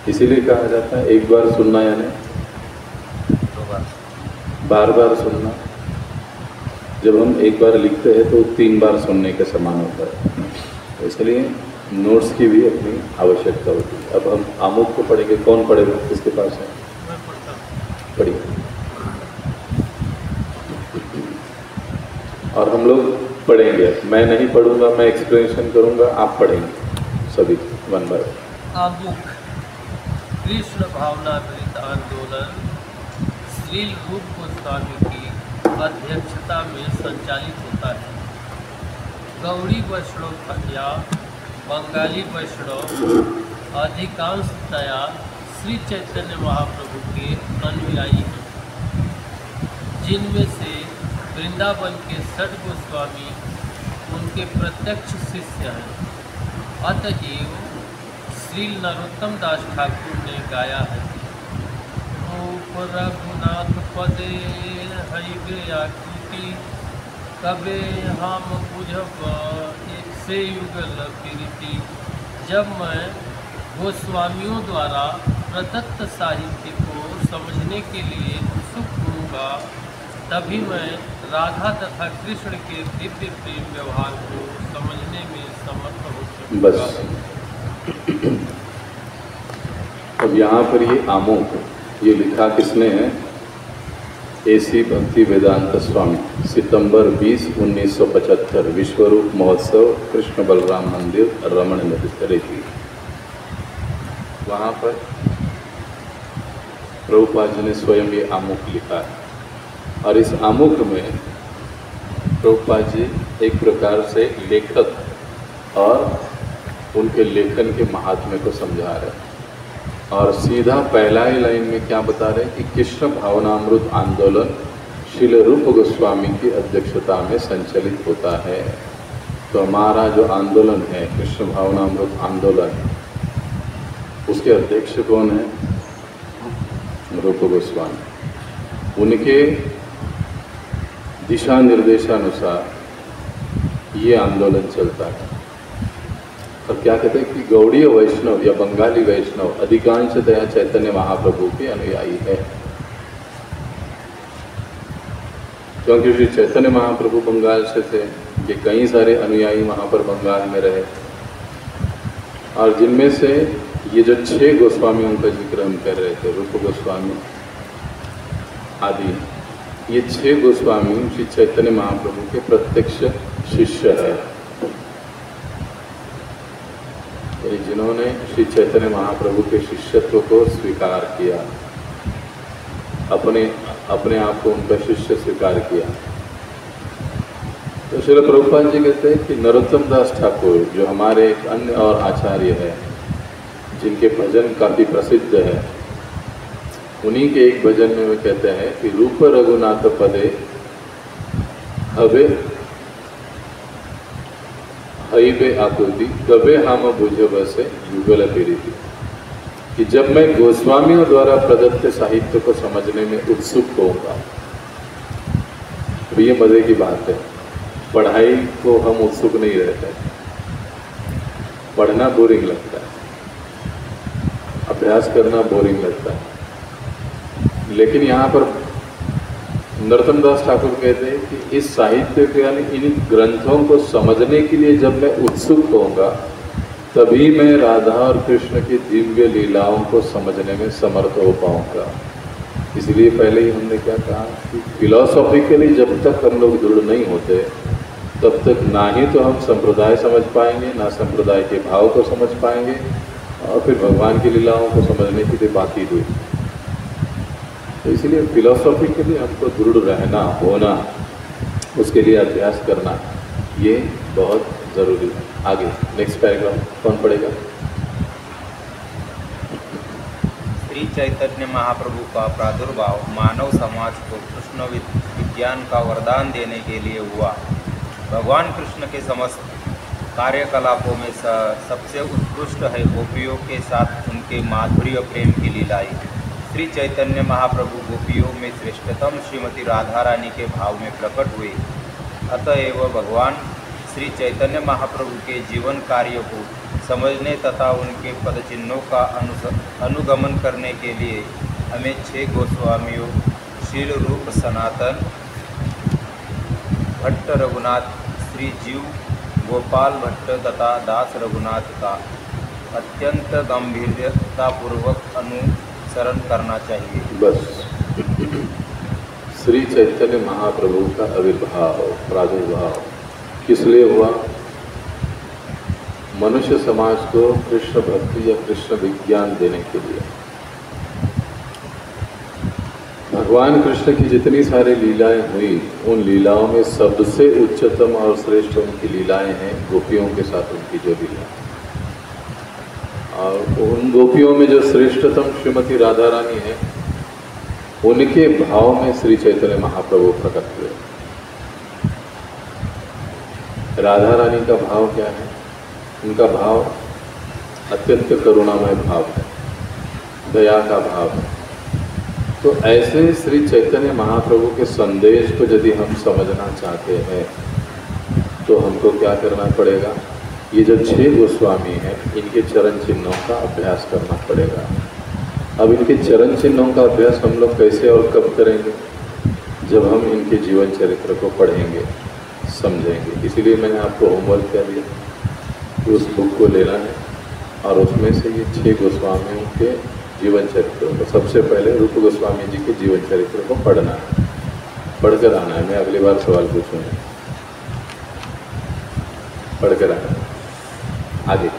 इसीलिए कहा जाता है एक बार सुनना यानी 2 बार, बार बार सुनना। जब हम एक बार लिखते हैं तो 3 बार सुनने के समान होता है। तो इसलिए नोट्स की भी अपनी आवश्यकता होती है। अब हम आमुख को पढ़ेंगे। कौन पढ़ेगा? किसके पास है? पढ़िए। और हम लोग पढ़ेंगे। मैं नहीं पढ़ूंगा, मैं एक्सप्लेनेशन करूंगा, आप पढ़ेंगे सभी वन बाय वन। आमुख कृष्ण भावनामृत आंदोलन श्रील रूप गोस्वामी की अध्यक्षता में संचालित होता है। गौड़ी वैष्णव या बंगाली वैष्णव अधिकांशतया श्री चैतन्य महाप्रभु के अनुयायी हैं, जिनमें से वृंदावन के 6 गोस्वामी उनके प्रत्यक्ष शिष्य हैं। अतएव श्री नरोत्तम दास ठाकुर ने गाया है, ओ रघुनाथ पदे हईबे आकृति, कबे हम बुझब एक से युगल प्रीति। जब मैं गोस्वामियों द्वारा प्रदत्त साहित्य को समझने के लिए उत्सुक होऊंगा, तभी मैं राधा तथा कृष्ण के दिव्य प्रेम व्यवहार को समझने में समर्थ हो सकूंगा। बस अब यहाँ पर ये आमुख, ये लिखा किसने है? AC भक्ति वेदांत स्वामी, सितंबर 20, 1975, विश्वरूप महोत्सव, कृष्ण बलराम मंदिर, रमण रेती। वहाँ पर प्रभुपाद जी ने स्वयं ये आमुख लिखा है। और इस आमुख में प्रभुपाद जी एक प्रकार से लेखक और उनके लेखन के महात्म्य को समझा रहे हैं। और सीधा पहला ही लाइन में क्या बता रहे हैं कि कृष्ण भावनामृत आंदोलन श्रील रूप गोस्वामी की अध्यक्षता में संचालित होता है। तो हमारा जो आंदोलन है कृष्ण भावनामृत आंदोलन, उसके अध्यक्ष कौन है? रूप गोस्वामी। उनके दिशा निर्देशानुसार ये आंदोलन चलता है। और क्या कहते हैं कि गौड़ीय वैष्णव या बंगाली वैष्णव अधिकांशतया चैतन्य महाप्रभु के अनुयायी है। क्योंकि श्री चैतन्य महाप्रभु बंगाल से थे, ये कई सारे अनुयायी वहाँ पर बंगाल में रहे। और जिनमें से ये जो 6 गोस्वामियों का जिक्र हम कर रहे थे, रूप गोस्वामी आदि, ये 6 गोस्वामी श्री चैतन्य महाप्रभु के प्रत्यक्ष शिष्य है, जिन्होंने श्री चैतन्य महाप्रभु के शिष्यत्व को स्वीकार किया, अपने आप को उनका शिष्य स्वीकार किया। तो श्रील प्रभुपाद जी कहते हैं कि नरोत्तम दास ठाकुर, जो हमारे एक अन्य और आचार्य है, जिनके भजन काफ़ी प्रसिद्ध है, उन्हीं के एक भजन में वे कहते हैं कि रूप रघुनाथ पदे हवे हईबे आकृति, कबे हम बुझब से युगल प्रीति। कि जब मैं गोस्वामियों द्वारा प्रदत्त साहित्य को समझने में उत्सुक होऊंगा, तो ये मज़े की बात है। पढ़ाई को हम उत्सुक नहीं रहते, पढ़ना बोरिंग लगता है, अभ्यास करना बोरिंग लगता है। लेकिन यहाँ पर नरोत्तम दास ठाकुर कहते हैं कि इस साहित्य के यानी इन ग्रंथों को समझने के लिए जब मैं उत्सुक होऊंगा तभी मैं राधा और कृष्ण की दिव्य लीलाओं को समझने में समर्थ हो पाऊंगा। इसलिए पहले ही हमने क्या कहा कि फिलॉसॉफिकली जब तक हम लोग दृढ़ नहीं होते तब तक ना ही तो हम संप्रदाय समझ पाएंगे, ना संप्रदाय के भाव को समझ पाएंगे और फिर भगवान की लीलाओं को समझने के लिए बाकी हुई। तो इसलिए फिलॉसॉफिकली हमको दृढ़ रहना, होना, उसके लिए अभ्यास करना ये बहुत ज़रूरी है। आगे नेक्स्ट पैराग्राफ कौन पढ़ेगा? श्री चैतन्य महाप्रभु का प्रादुर्भाव मानव समाज को कृष्ण विज्ञान का वरदान देने के लिए हुआ। भगवान कृष्ण के समस्त कार्यकलापों में सबसे उत्कृष्ट है गोपियों के साथ उनके माधुर्य प्रेम की लीलाएं। श्री चैतन्य महाप्रभु गोपियों में श्रेष्ठतम श्रीमती राधा रानी के भाव में प्रकट हुए। अतएव भगवान श्री चैतन्य महाप्रभु के जीवन कार्य को समझने तथा उनके पदचिन्हों का अनुगमन करने के लिए हमें 6 गोस्वामियों शील रूप सनातन, भट्ट रघुनाथ, श्री जीव गोपाल भट्ट तथा दास रघुनाथ का अत्यंत गंभीरतापूर्वक अनुसरण करना चाहिए। बस श्री चैतन्य महाप्रभु का आविर्भाव, प्रादुर्भाव किस लिए हुआ? मनुष्य समाज को कृष्ण भक्ति या कृष्ण विज्ञान देने के लिए। भगवान कृष्ण की जितनी सारी लीलाएं हुई उन लीलाओं में सबसे उच्चतम और श्रेष्ठ उनकी लीलाएं हैं गोपियों के साथ उनकी जो लीला, और उन गोपियों में जो श्रेष्ठतम श्रीमती राधा रानी है उनके भाव में श्री चैतन्य महाप्रभु प्रकट हुए। राधा रानी का भाव क्या है? उनका भाव अत्यंत करुणामय भाव है, दया का भाव है। तो ऐसे श्री चैतन्य महाप्रभु के संदेश को यदि हम समझना चाहते हैं तो हमको क्या करना पड़ेगा? ये जो 6 गोस्वामी हैं इनके चरण चिन्हों का अभ्यास करना पड़ेगा। अब इनके चरण चिन्हों का अभ्यास हम लोग कैसे और कब करेंगे? जब हम इनके जीवन चरित्र को पढ़ेंगे, समझेंगे। इसीलिए मैंने आपको होमवर्क क्या दिया कि उस बुक को लेना है और उसमें से ये 6 गोस्वामियों के जीवन चरित्रों को, सबसे पहले रूप गोस्वामी जी के जीवन चरित्र को पढ़ना है, पढ़कर आना है। मैं अगली बार सवाल पूछूंगा, पढ़कर आना है। आगे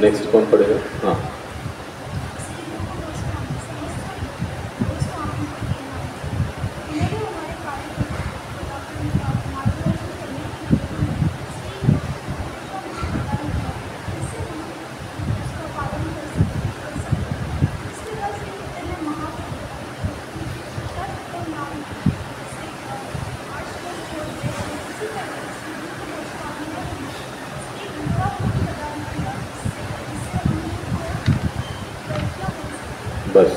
नेक्स्ट कौन पढ़ेगा? हाँ, बस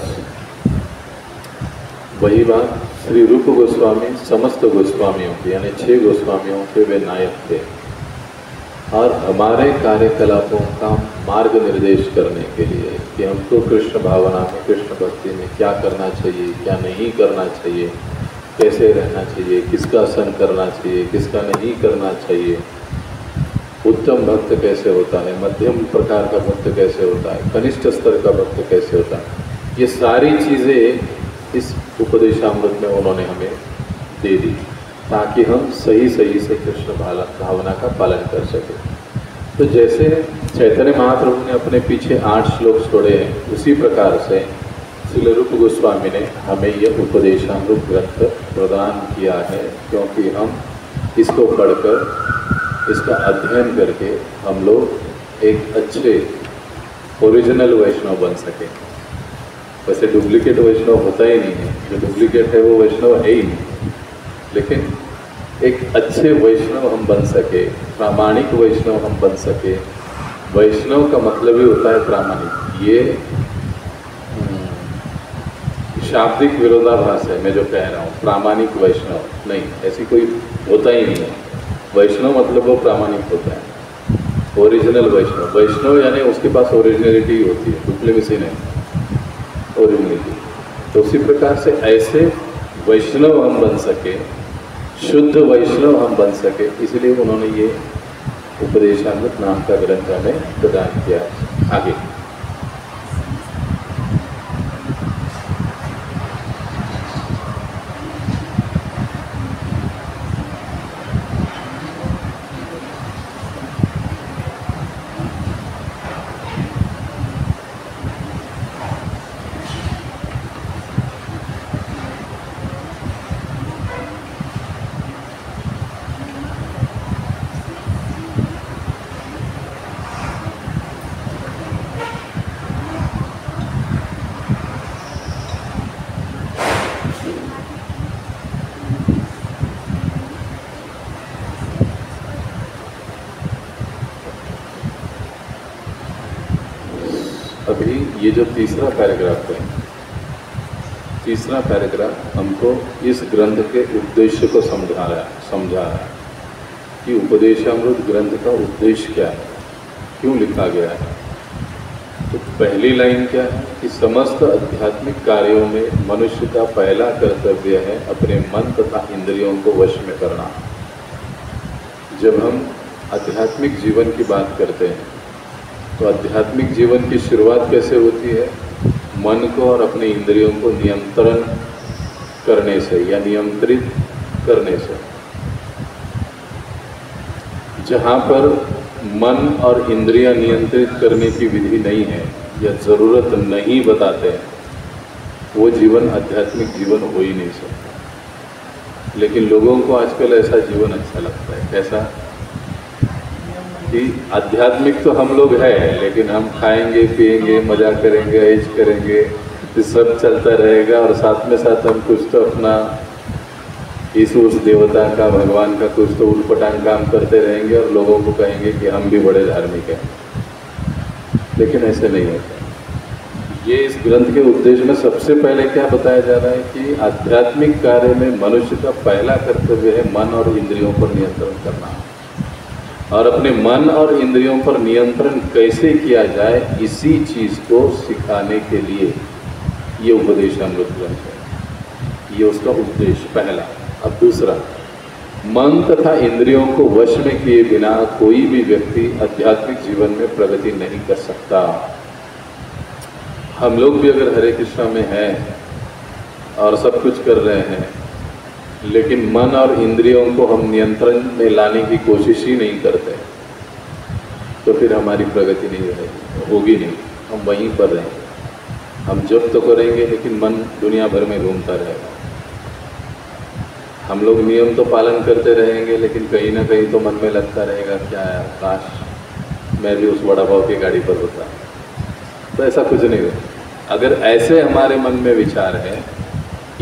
वही बात। श्री रूप गोस्वामी समस्त गोस्वामियों के यानी 6 गोस्वामियों के वे नायक थे और हमारे कार्यकलापों का मार्ग निर्देश करने के लिए कि हमको कृष्ण भावना में, कृष्ण भक्ति में क्या करना चाहिए, क्या नहीं करना चाहिए, कैसे रहना चाहिए, किसका संग करना चाहिए, किसका नहीं करना चाहिए, उत्तम भक्त कैसे होता है, मध्यम प्रकार का भक्त कैसे होता है, कनिष्ठ स्तर का भक्त कैसे होता है, ये सारी चीज़ें इस उपदेशामृत में उन्होंने हमें दे दी ताकि हम सही से कृष्ण भावना का पालन कर सकें। तो जैसे चैतन्य महाप्रभु ने अपने पीछे 8 श्लोक छोड़े हैं उसी प्रकार से श्रील रूप गोस्वामी ने हमें यह उपदेशामृत ग्रंथ प्रदान किया है, क्योंकि हम इसको पढ़कर, इसका अध्ययन करके हम लोग एक अच्छे ओरिजिनल वैष्णव बन सकें। वैसे डुप्लीकेट वैष्णव होता ही नहीं है, जो डुप्लीकेट है वो वैष्णव है ही नहीं, लेकिन एक अच्छे वैष्णव हम बन सके, प्रामाणिक वैष्णव हम बन सके। वैष्णव का मतलब ही होता है प्रामाणिक। ये शाब्दिक विरोधाभास है मैं जो कह रहा हूँ। प्रामाणिक वैष्णव नहीं, ऐसी कोई होता ही नहीं है। वैष्णव मतलब वो प्रामाणिक होता है, ओरिजिनल वैष्णव। वैष्णव यानी उसके पास ओरिजिनलिटी होती है, डुप्लीमेसी नहीं। तो उसी प्रकार से ऐसे वैष्णव हम बन सके, शुद्ध वैष्णव हम बन सके, इसलिए उन्होंने ये उपदेशामृत नाम का ग्रंथ हमें प्रदान किया। आगे अभी ये जो तीसरा पैराग्राफ है, तीसरा पैराग्राफ हमको इस ग्रंथ के उद्देश्य को समझा रहा है कि उपदेशामृत ग्रंथ का उद्देश्य क्या है, क्यों लिखा गया है। तो पहली लाइन क्या है कि समस्त आध्यात्मिक कार्यों में मनुष्य का पहला कर्तव्य है अपने मन तथा इंद्रियों को वश में करना। जब हम आध्यात्मिक जीवन की बात करते हैं तो आध्यात्मिक जीवन की शुरुआत कैसे होती है? मन को और अपने इंद्रियों को नियंत्रण करने से या नियंत्रित करने से। जहाँ पर मन और इंद्रियां नियंत्रित करने की विधि नहीं है या ज़रूरत नहीं बताते हैं, वो जीवन आध्यात्मिक जीवन हो ही नहीं सकता। लेकिन लोगों को आजकल ऐसा जीवन अच्छा लगता है। कैसा कि आध्यात्मिक तो हम लोग हैं, लेकिन हम खाएंगे, पिएंगे, मजा करेंगे, ऐश करेंगे, तो सब चलता रहेगा और साथ में साथ हम कुछ तो अपना इस उस देवता का, भगवान का कुछ तो उलपटांग काम करते रहेंगे और लोगों को कहेंगे कि हम भी बड़े धार्मिक हैं। लेकिन ऐसे नहीं होता। ये इस ग्रंथ के उद्देश्य में सबसे पहले क्या बताया जा रहा है कि आध्यात्मिक कार्य में मनुष्य का पहला कर्तव्य है मन और इंद्रियों पर नियंत्रण करना। और अपने मन और इंद्रियों पर नियंत्रण कैसे किया जाए, इसी चीज़ को सिखाने के लिए ये उपदेशामृत ग्रंथ है। ये उसका उद्देश्य पहला। अब दूसरा, मन तथा इंद्रियों को वश में किए बिना कोई भी व्यक्ति आध्यात्मिक जीवन में प्रगति नहीं कर सकता। हम लोग भी अगर हरे कृष्णा में हैं और सब कुछ कर रहे हैं, लेकिन मन और इंद्रियों को हम नियंत्रण में लाने की कोशिश ही नहीं करते, तो फिर हमारी प्रगति नहीं रहेगी, होगी नहीं। हम वहीं पर रहेंगे। हम जब तो करेंगे लेकिन मन दुनिया भर में घूमता रहेगा। हम लोग नियम तो पालन करते रहेंगे, लेकिन कहीं ना कहीं तो मन में लगता रहेगा क्या यार, काश मैं भी उस बड़ा भाव की गाड़ी पर होता। तो ऐसा कुछ नहीं होता। अगर ऐसे हमारे मन में विचार है,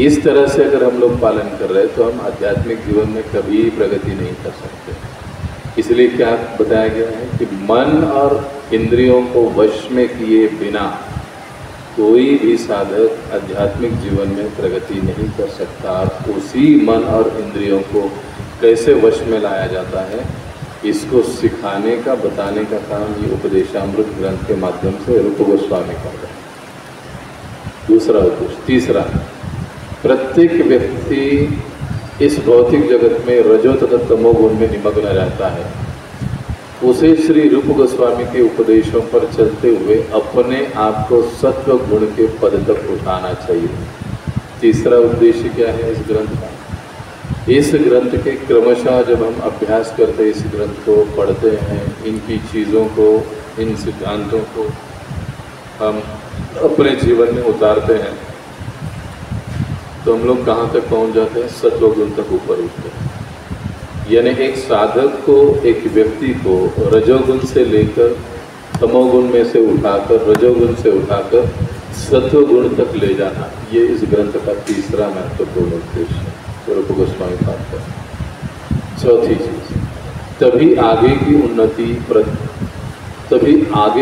इस तरह से अगर हम लोग पालन कर रहे हैं, तो हम आध्यात्मिक जीवन में कभी प्रगति नहीं कर सकते। इसलिए क्या बताया गया है कि मन और इंद्रियों को वश में किए बिना कोई भी साधक आध्यात्मिक जीवन में प्रगति नहीं कर सकता। उसी मन और इंद्रियों को कैसे वश में लाया जाता है, इसको सिखाने का, बताने का काम ये उपदेशामृत ग्रंथ के माध्यम से रूप गोस्वामी कर रहे हैं। दूसरा उद्देश्य। तीसरा, प्रत्येक व्यक्ति इस भौतिक जगत में रजो तथा तमो गुण में निमग्न रहता है। उसे श्री रूप गोस्वामी के उपदेशों पर चलते हुए अपने आप को सत्व गुण के पद तक उठाना चाहिए। तीसरा उद्देश्य क्या है इस ग्रंथ का? इस ग्रंथ के क्रमशः जब हम अभ्यास करते, इस ग्रंथ को पढ़ते हैं, इनकी चीज़ों को, इन सिद्धांतों को हम अपने जीवन में उतारते हैं, तो हम लोग कहाँ तक पहुँच जाते हैं? सत्वगुण तक ऊपर उठते हैं। यानी एक साधक को, एक व्यक्ति को रजोगुण से लेकर तमोगुण में से उठाकर, रजोगुण से उठाकर सत्वगुण तक ले जाना, ये इस ग्रंथ का तीसरा महत्वपूर्ण उद्देश्य है। रूप गोस्वामी बात कर। चौथी चीज, तभी आगे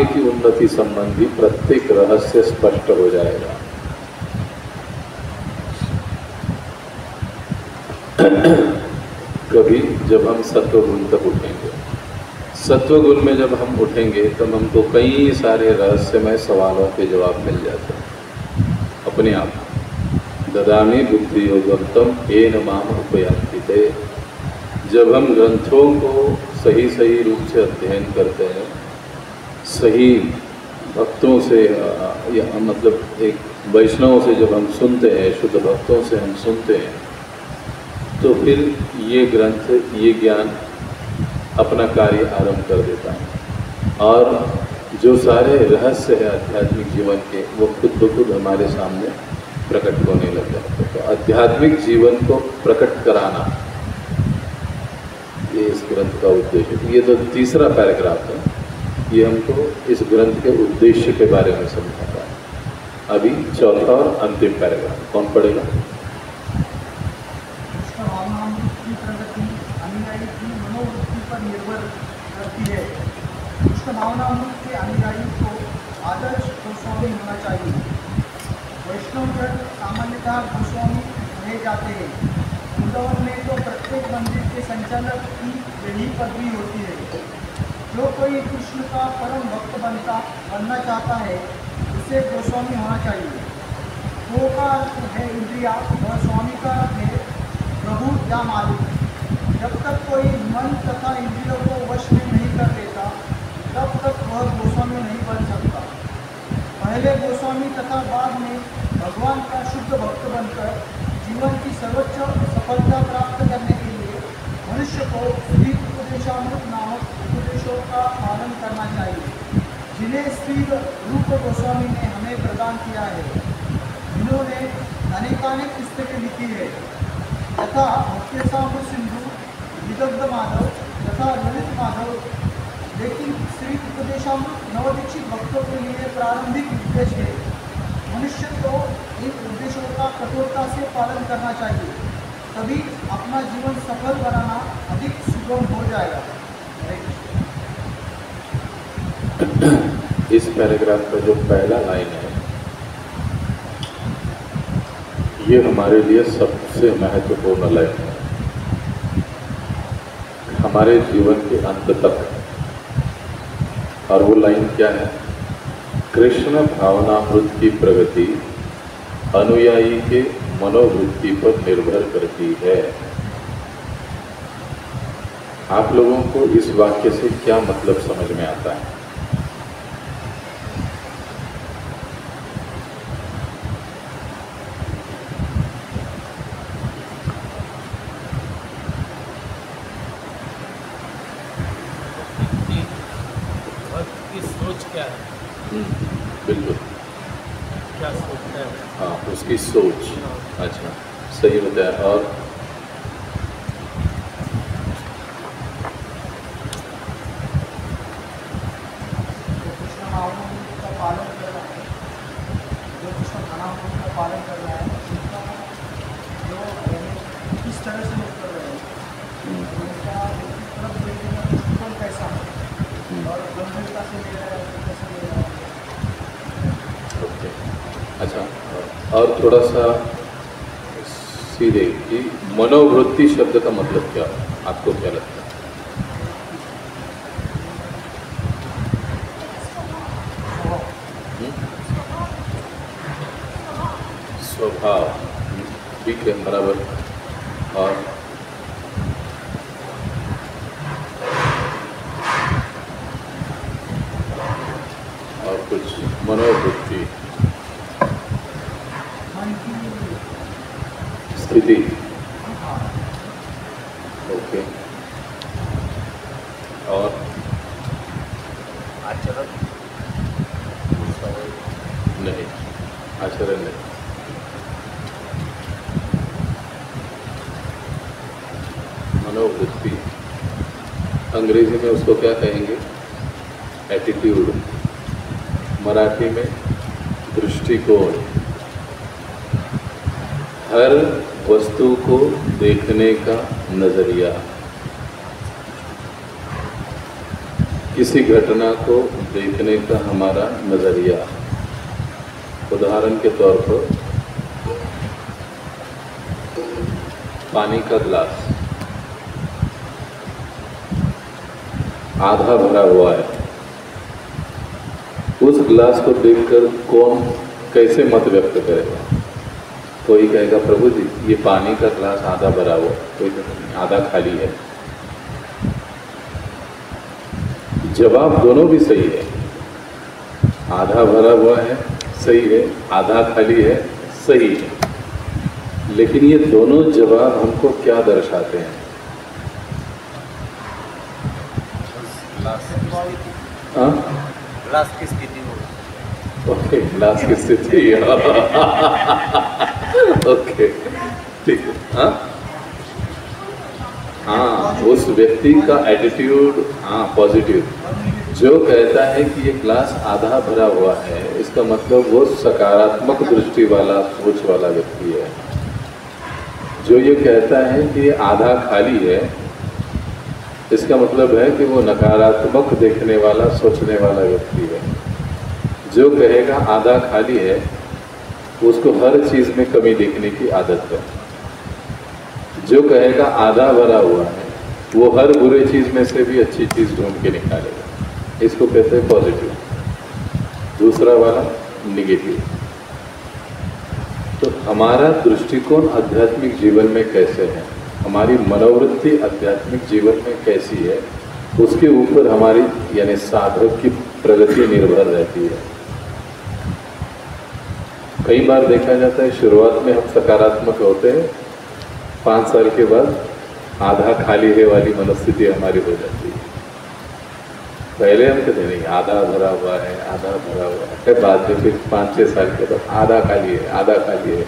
की उन्नति संबंधी प्रत्येक रहस्य स्पष्ट हो जाएगा। कभी जब हम सत्वगुण तक उठेंगे, सत्वगुण में जब हम उठेंगे तब हमको कई सारे रहस्यमय सवालों के जवाब मिल जाते हैं अपने आप। ददामि बुद्धि योगम तम येन माम उपयान्ति ते। जब हम ग्रंथों को सही सही रूप से अध्ययन करते हैं, सही भक्तों से या मतलब एक वैष्णव से जब हम सुनते हैं, शुद्ध भक्तों से हम सुनते हैं, तो फिर ये ग्रंथ, ये ज्ञान अपना कार्य आरंभ कर देता है और जो सारे रहस्य हैं आध्यात्मिक जीवन के, वो खुद ब खुद हमारे सामने प्रकट होने लग जाते हैं। तो आध्यात्मिक जीवन को प्रकट कराना, ये इस ग्रंथ का उद्देश्य है। ये तो तीसरा पैराग्राफ है, ये हमको इस ग्रंथ के उद्देश्य के बारे में समझाता है। अभी चौथा और अंतिम पैराग्राफ कौन पढ़ेगा? की प्रगति अनुयायी की मनोवृत्ति पर निर्भर करती है। कृष्ण भावनामृत के अनुयायी को आदर्श गोस्वामी होना चाहिए। वैष्णवजन सामान्यतः गोस्वामी कहे जाते हैं। वृंदावन में तो प्रत्येक मंदिर के संचालक की यही पदवी होती है। जो कोई कृष्ण का परम भक्त बनना चाहता है, उसे गोस्वामी होना चाहिए। गो का अर्थ है इंद्रिया और स्वामी का है प्रभु या मालिक। जब तक कोई मन तथा इंद्रियों को वश में नहीं कर लेता, तब तक वह गोस्वामी नहीं बन सकता। पहले गोस्वामी तथा बाद में भगवान का शुद्ध भक्त बनकर जीवन की सर्वोच्च सफलता प्राप्त करने के लिए मनुष्य को श्री उपदेशामृत नामक उपदेशों का पालन करना चाहिए, जिन्हें श्री रूप गोस्वामी ने हमें प्रदान किया है। इन्होंने अनेकानेक पुस्तकें लिखी है तथा भक्तिरसामृत सिंधु, विदग्ध माधव तथा ललित माधव। लेकिन श्री उपदेशामृत नवदीक्षित भक्तों के लिए प्रारंभिक उपदेश है। मनुष्य को इन उपदेशों का कठोरता से पालन करना चाहिए, तभी अपना जीवन सफल बनाना अधिक सुगम हो जाएगा। इस पैराग्राफ का जो पहला लाइन है, ये हमारे लिए सबसे महत्वपूर्ण लाइन है, हमारे जीवन के अंत तक। और वो लाइन क्या है? कृष्ण भावनामृत की प्रगति अनुयायी के मनोवृत्ति पर निर्भर करती है। आप लोगों को इस वाक्य से क्या मतलब समझ में आता है? क्या है? बिल्कुल, क्या सोचता है? हाँ, उसकी सोच। अच्छा, सही बताया। और कृष्ण भावनामृत का पालन कर रहा है, जो कृष्ण भावनामृत का पालन कर रहा है, उनका जो किस तरह से लोग कर रहे हैं, उनका तरफ देखने का दृष्टिकोण कैसा है और गंभीरता से ले रहा है, कैसे ले रहा है। अच्छा, और थोड़ा सा सीधे कि मनोवृत्ति शब्द का मतलब क्या है, आपको क्या लगता है? स्वभाव, ठीक है, बराबर। और कुछ मनोवृत्ति, स्थिति। ओके, और आचरण नहीं, आचरण नहीं। मनोवृत्ति, अंग्रेजी में उसको क्या कहेंगे? एटीट्यूड। मराठी में दृष्टिकोण। हर वस्तु को देखने का नजरिया, किसी घटना को देखने का हमारा नजरिया। उदाहरण के तौर पर पानी का ग्लास आधा भरा हुआ है, उस ग्लास को देखकर कौन कैसे मत व्यक्त करेगा? कोई कहेगा प्रभु जी ये पानी का ग्लास आधा भरा हुआ, कोई कहेगा नहीं आधा खाली है। जवाब दोनों भी सही है, आधा भरा हुआ है सही है, आधा खाली है सही है, लेकिन ये दोनों जवाब हमको क्या दर्शाते हैं? ग्लास की स्थिति हो। ओके, ग्लास की स्थिति ओके ठीक है। हाँ, उस व्यक्ति का एटीट्यूड पॉजिटिव, जो कहता है कि ये ग्लास आधा भरा हुआ है, इसका मतलब वो सकारात्मक दृष्टि वाला सोच वाला व्यक्ति है। जो ये कहता है कि ये आधा खाली है, इसका मतलब है कि वो नकारात्मक देखने वाला सोचने वाला व्यक्ति है। जो कहेगा आधा खाली है, उसको हर चीज़ में कमी देखने की आदत है। जो कहेगा आधा भरा हुआ है, वो हर बुरे चीज़ में से भी अच्छी चीज़ ढूंढ के निकालेगा। इसको कहते हैं पॉजिटिव। दूसरा वाला निगेटिव। तो हमारा दृष्टिकोण आध्यात्मिक जीवन में कैसे है, हमारी मनोवृत्ति आध्यात्मिक जीवन में कैसी है, उसके ऊपर हमारी यानी साधक की प्रगति निर्भर रहती है। कई बार देखा जाता है शुरुआत में हम सकारात्मक होते हैं, 5 साल के बाद आधा खाली है वाली मनस्थिति हमारी हो जाती है। पहले हम कहते नहीं आधा भरा हुआ है, आधा भरा हुआ है, बाद में फिर 5-6 साल के बाद आधा खाली है, आधा खाली है,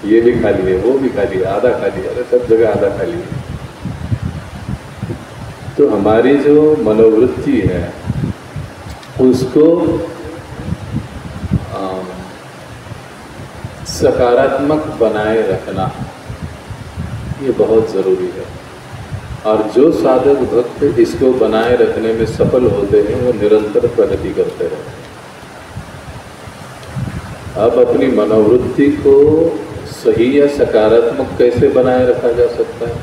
ये भी खाली है, वो भी खाली है, आधा खाली है, अरे सब जगह आधा खाली है। तो हमारी जो मनोवृत्ति है उसको सकारात्मक बनाए रखना ये बहुत ज़रूरी है। और जो साधक भक्त इसको बनाए रखने में सफल होते हैं वो निरंतर प्रगति करते रहते हैं। अब अपनी मनोवृत्ति को सही या सकारात्मक कैसे बनाए रखा जा सकता है?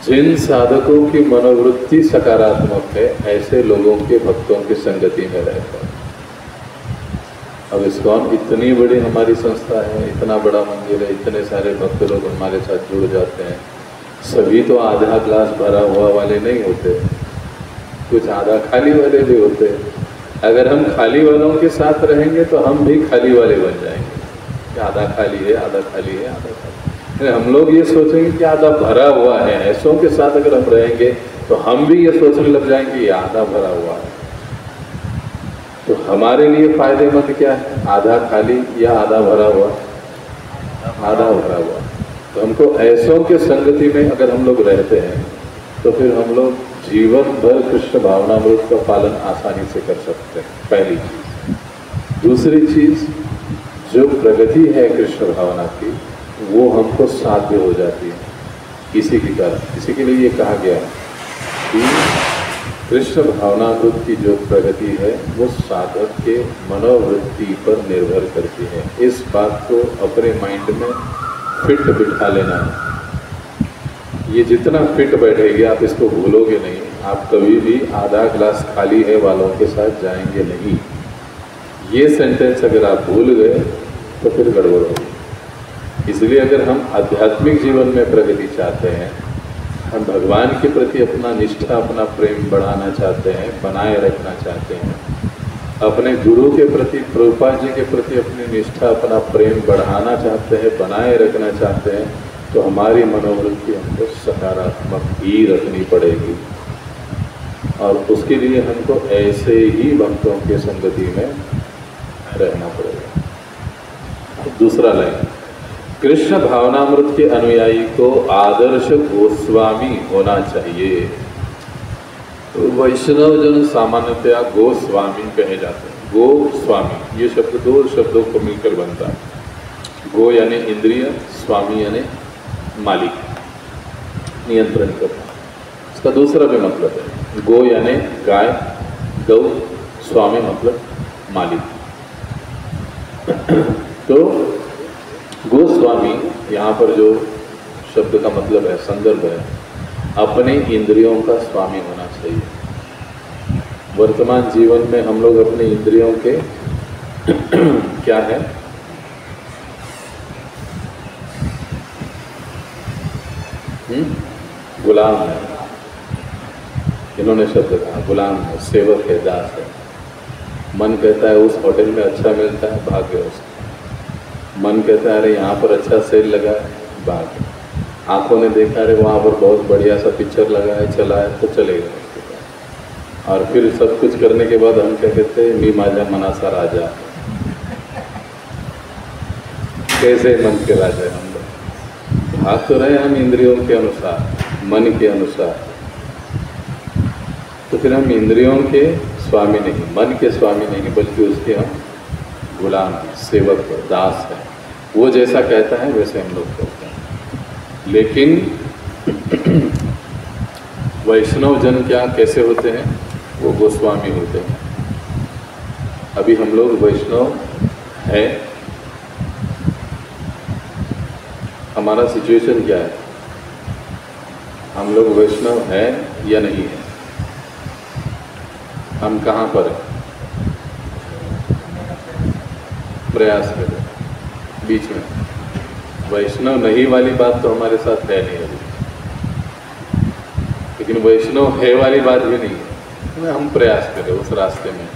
जिन साधकों की मनोवृत्ति सकारात्मक है, ऐसे लोगों के भक्तों की संगति में रहता है। अब इस्कॉन इतनी बड़ी हमारी संस्था है, इतना बड़ा मंदिर है, इतने सारे भक्त लोग हमारे साथ जुड़ जाते हैं। सभी तो आधा ग्लास भरा हुआ वाले नहीं होते, कुछ आधा खाली वाले भी होते हैं। अगर हम खाली वालों के साथ रहेंगे तो हम भी खाली वाले बन जाएंगे कि आधा खाली है, आधा खाली है, आधा खाली। हम लोग ये सोचेंगे कि आधा भरा हुआ है, ऐसों के साथ अगर हम रहेंगे तो हम भी ये सोचने लग जाएंगे ये आधा भरा हुआ है। तो हमारे लिए फायदेमंद क्या है, आधा खाली या आधा भरा हुआ? आधा भरा हुआ। तो हमको ऐसों के संगति में अगर हम लोग रहते हैं तो फिर हम लोग जीवन भर कृष्ण भावनामृत का पालन आसानी से कर सकते हैं, पहली चीज। दूसरी चीज, जो प्रगति है कृष्ण भावना की वो हमको साध्य हो जाती है इसी के कारण। इसी के लिए ये कहा गया कि कृष्ण भावनामृत की जो प्रगति है वो साधक के मनोवृत्ति पर निर्भर करती है। इस बात को अपने माइंड में फिट बिठा लेना है। ये जितना फिट बैठेगी आप इसको भूलोगे नहीं। आप कभी भी आधा ग्लास खाली है वालों के साथ जाएंगे नहीं। ये सेंटेंस अगर आप भूल गए तो फिर गड़बड़ होगी। इसलिए अगर हम आध्यात्मिक जीवन में प्रगति चाहते हैं, हम भगवान के प्रति अपना निष्ठा, अपना प्रेम बढ़ाना चाहते हैं, बनाए रखना चाहते हैं, अपने गुरु के प्रति, प्रभुपाद जी के प्रति अपनी निष्ठा, अपना प्रेम बढ़ाना चाहते हैं, बनाए रखना चाहते हैं, तो हमारी मनोवृत्ति हमको सकारात्मक ही रखनी पड़ेगी। और उसके लिए हमको ऐसे ही भक्तों के संगति में रहना पड़ेगा। दूसरा लाइन, कृष्ण भावनामृत के अनुयायी को आदर्श गोस्वामी होना चाहिए। तो वैष्णव जन सामान्यतया गोस्वामी कहे जाते हैं। गोस्वामी ये शब्द 2 शब्दों को मिलकर बनता है। गो यानी इंद्रिय, स्वामी यानी मालिक, नियंत्रण करना। इसका दूसरा भी मतलब है, गो यानी गाय, गौ, स्वामी मतलब मालिक। तो गोस्वामी यहाँ पर जो शब्द का मतलब है, संदर्भ है, अपने इंद्रियों का स्वामी होना चाहिए। वर्तमान जीवन में हम लोग अपने इंद्रियों के क्या है, गुलाम है, इन्होंने शब्द कहा, गुलाम है, सेवक है, दास है। मन कहता है उस होटल में अच्छा मिलता है, भाग गया उसका। मन कहता है अरे यहाँ पर अच्छा सेल लगा है, भाग गया। आंखों ने देखा अरे वहाँ पर बहुत बढ़िया सा पिक्चर लगा है, चला है, तो चले गए उसके पास। और फिर सब कुछ करने के बाद हम क्या कहते हैं, मी माझा मनासा राजा। कैसे मन के राजा हम लोग भाग तो रहे हम इंद्रियों के अनुसार, मन के अनुसार, तो फिर हम इंद्रियों के स्वामी नहीं, मन के स्वामी नहीं, बल्कि उसके हम गुलाम हैं, सेवक है, दास है। वो जैसा कहता है वैसे हम लोग करते हैं। लेकिन वैष्णव जन क्या कैसे होते हैं, वो गोस्वामी होते हैं। अभी हम लोग वैष्णव है, हमारा सिचुएशन क्या है, हम लोग वैष्णव है या नहीं है, हम कहाँ पर हैं, प्रयास करें बीच में। वैष्णव नहीं वाली बात तो हमारे साथ है नहीं अभी, लेकिन वैष्णव है वाली बात भी नहीं है, तो हम प्रयास करें उस रास्ते में।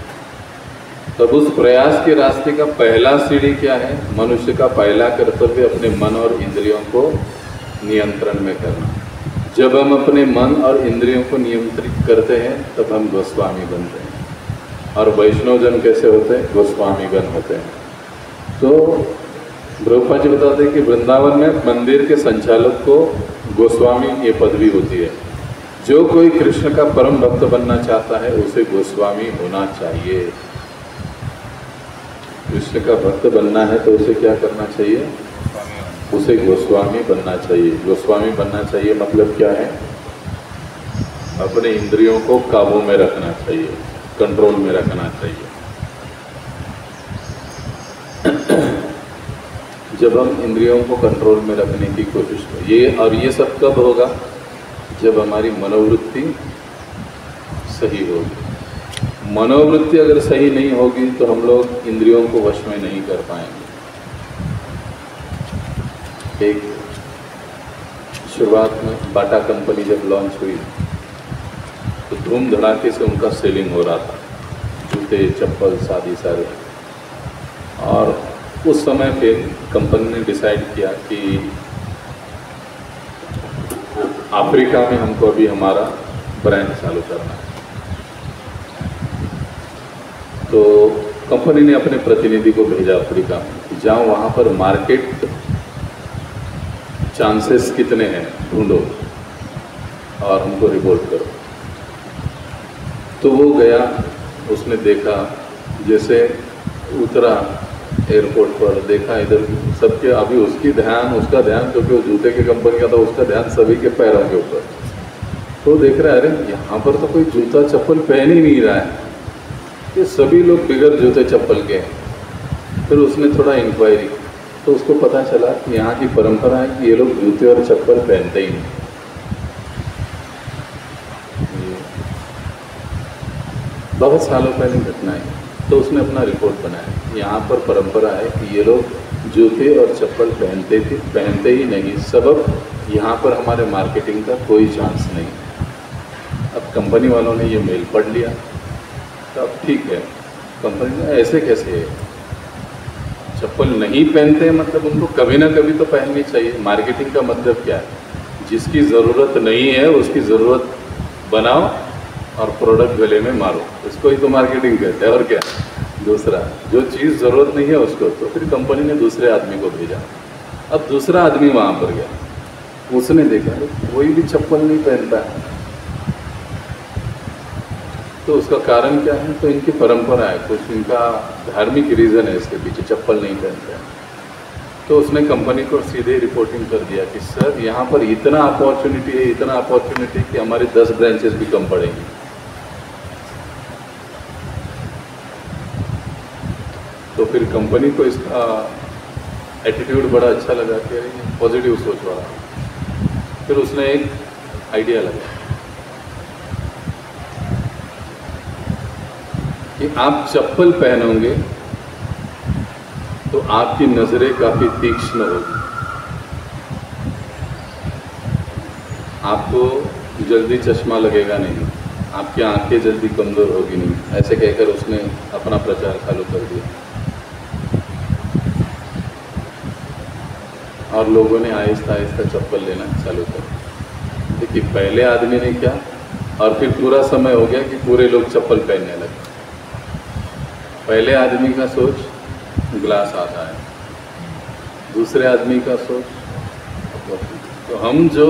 तब उस प्रयास के रास्ते का पहला सीढ़ी क्या है, मनुष्य का पहला कर्तव्य अपने मन और इंद्रियों को नियंत्रण में करना। जब हम अपने मन और इंद्रियों को नियंत्रित करते हैं तब हम गोस्वामी बनते हैं। और वैष्णव जन कैसे होते हैं, गोस्वामीगण होते हैं। तो प्रभुपाद जी बताते हैं कि वृंदावन में मंदिर के संचालक को गोस्वामी ये पदवी होती है। जो कोई कृष्ण का परम भक्त बनना चाहता है उसे गोस्वामी होना चाहिए। कृष्ण का भक्त बनना है तो उसे क्या करना चाहिए, उसे गोस्वामी बनना चाहिए। गोस्वामी बनना चाहिए मतलब क्या है, अपने इंद्रियों को काबू में रखना चाहिए, कंट्रोल में रखना चाहिए। जब हम इंद्रियों को कंट्रोल में रखने की कोशिश करें, ये सब कब होगा, जब हमारी मनोवृत्ति सही होगी। मनोवृत्ति अगर सही नहीं होगी तो हम लोग इंद्रियों को वश में नहीं कर पाएंगे। एक शुरुआत में बाटा कंपनी जब लॉन्च हुई तो धूम धड़ाके से उनका सेलिंग हो रहा था, जूते चप्पल सादी सारे। और उस समय फिर कंपनी ने डिसाइड किया कि अफ्रीका में हमको अभी हमारा ब्रांड चालू करना है। तो कंपनी ने अपने प्रतिनिधि को भेजा अफ्रीका में, जाओ वहाँ पर मार्केट चांसेस कितने हैं ढूंढो और हमको रिपोर्ट करो। तो वो गया, उसने देखा, जैसे उतरा एयरपोर्ट पर, देखा इधर सबके, अभी उसका ध्यान क्योंकि वो जूते की कंपनी का था, उसका ध्यान सभी के पैरों के ऊपर। तो देख रहा है अरे यहाँ पर तो कोई जूता चप्पल पहन ही नहीं रहा है, ये सभी लोग बिगड़ जूते चप्पल के हैं। फिर उसने थोड़ा इंक्वायरी, तो उसको पता चला कि यहाँ की परंपरा है कि ये लोग जूते और चप्पल पहनते ही नहीं। बहुत सालों पहले घटना है। तो उसने अपना रिपोर्ट बनाया, यहाँ पर परंपरा है कि ये लोग जूते और चप्पल पहनते ही नहीं। सबब यहाँ पर हमारे मार्केटिंग का कोई चांस नहीं। अब कंपनी वालों ने ये मेल पढ़ लिया, तो अब ठीक है, कंपनी ने ऐसे कैसे है, चप्पल नहीं पहनते मतलब उनको कभी ना कभी तो पहननी चाहिए। मार्केटिंग का मतलब क्या है, जिसकी ज़रूरत नहीं है उसकी ज़रूरत बनाओ और प्रोडक्ट गले में मारो, इसको ही तो मार्केटिंग कहते हैं। और क्या, दूसरा जो चीज़ ज़रूरत नहीं है उसको, तो फिर कंपनी ने दूसरे आदमी को भेजा। अब दूसरा आदमी वहाँ पर गया, उसने देखा कोई भी चप्पल नहीं पहनता है। तो उसका कारण क्या है, तो इनकी परंपरा है, कुछ इनका धार्मिक रीज़न है इसके पीछे, चप्पल नहीं पहनते हैं। तो उसने कंपनी को सीधे रिपोर्टिंग कर दिया कि सर यहाँ पर इतना अपॉर्चुनिटी है, इतना अपॉर्चुनिटी कि हमारी 10 ब्रांचेस भी कम पड़ेंगी। तो फिर कंपनी को इसका एटीट्यूड बड़ा अच्छा लगा कि पॉजिटिव सोच वाला। फिर उसने एक आइडिया लगाया कि आप चप्पल पहनोगे तो आपकी नज़रें काफ़ी तीक्ष्ण होगी, आपको जल्दी चश्मा लगेगा नहीं, आपकी आंखें जल्दी कमज़ोर होगी नहीं, ऐसे कहकर उसने अपना प्रचार चालू कर दिया। और लोगों ने आहिस्ता आहिस्ता चप्पल लेना चालू कर दिया। देखिए पहले आदमी ने क्या, और फिर पूरा समय हो गया कि पूरे लोग चप्पल पहनने लगे। पहले आदमी का सोच ग्लास आता है, दूसरे आदमी का सोच। तो हम जो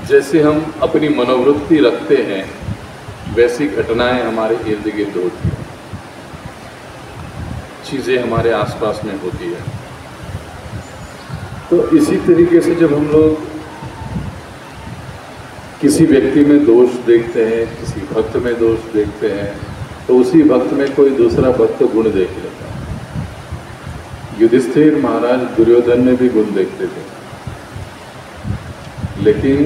जैसे हम अपनी मनोवृत्ति रखते हैं वैसी घटनाएं हमारे इर्द गिर्द होती हैं, चीज़ें हमारे आसपास में होती है। तो इसी तरीके से जब हम लोग किसी व्यक्ति में दोष देखते हैं, किसी भक्त में दोष देखते हैं, तो उसी भक्त में कोई दूसरा भक्त गुण देख लेता है। युधिष्ठिर महाराज दुर्योधन में भी गुण देखते थे, लेकिन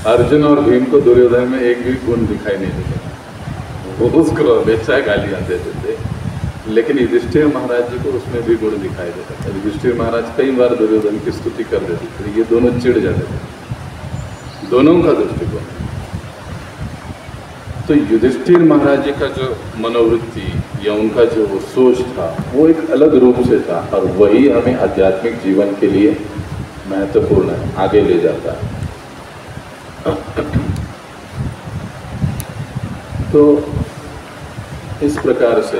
अर्जुन और भीम को दुर्योधन में एक भी गुण दिखाई नहीं देता। वो उसको हमेशा गालियां देते थे, लेकिन युधिष्ठिर महाराज जी को उसमें भी गुण दिखाई देता था। युधिष्ठिर महाराज कई बार दुर्योधन की स्तुति कर देते थे, ये दोनों चिढ़ जाते थे। दोनों का दृष्टिकोण। तो युधिष्ठिर महाराज जी का जो मनोवृत्ति या उनका जो सोच था वो एक अलग रूप से था, और वही हमें आध्यात्मिक जीवन के लिए महत्वपूर्ण है, आगे ले जाता है। तो इस प्रकार से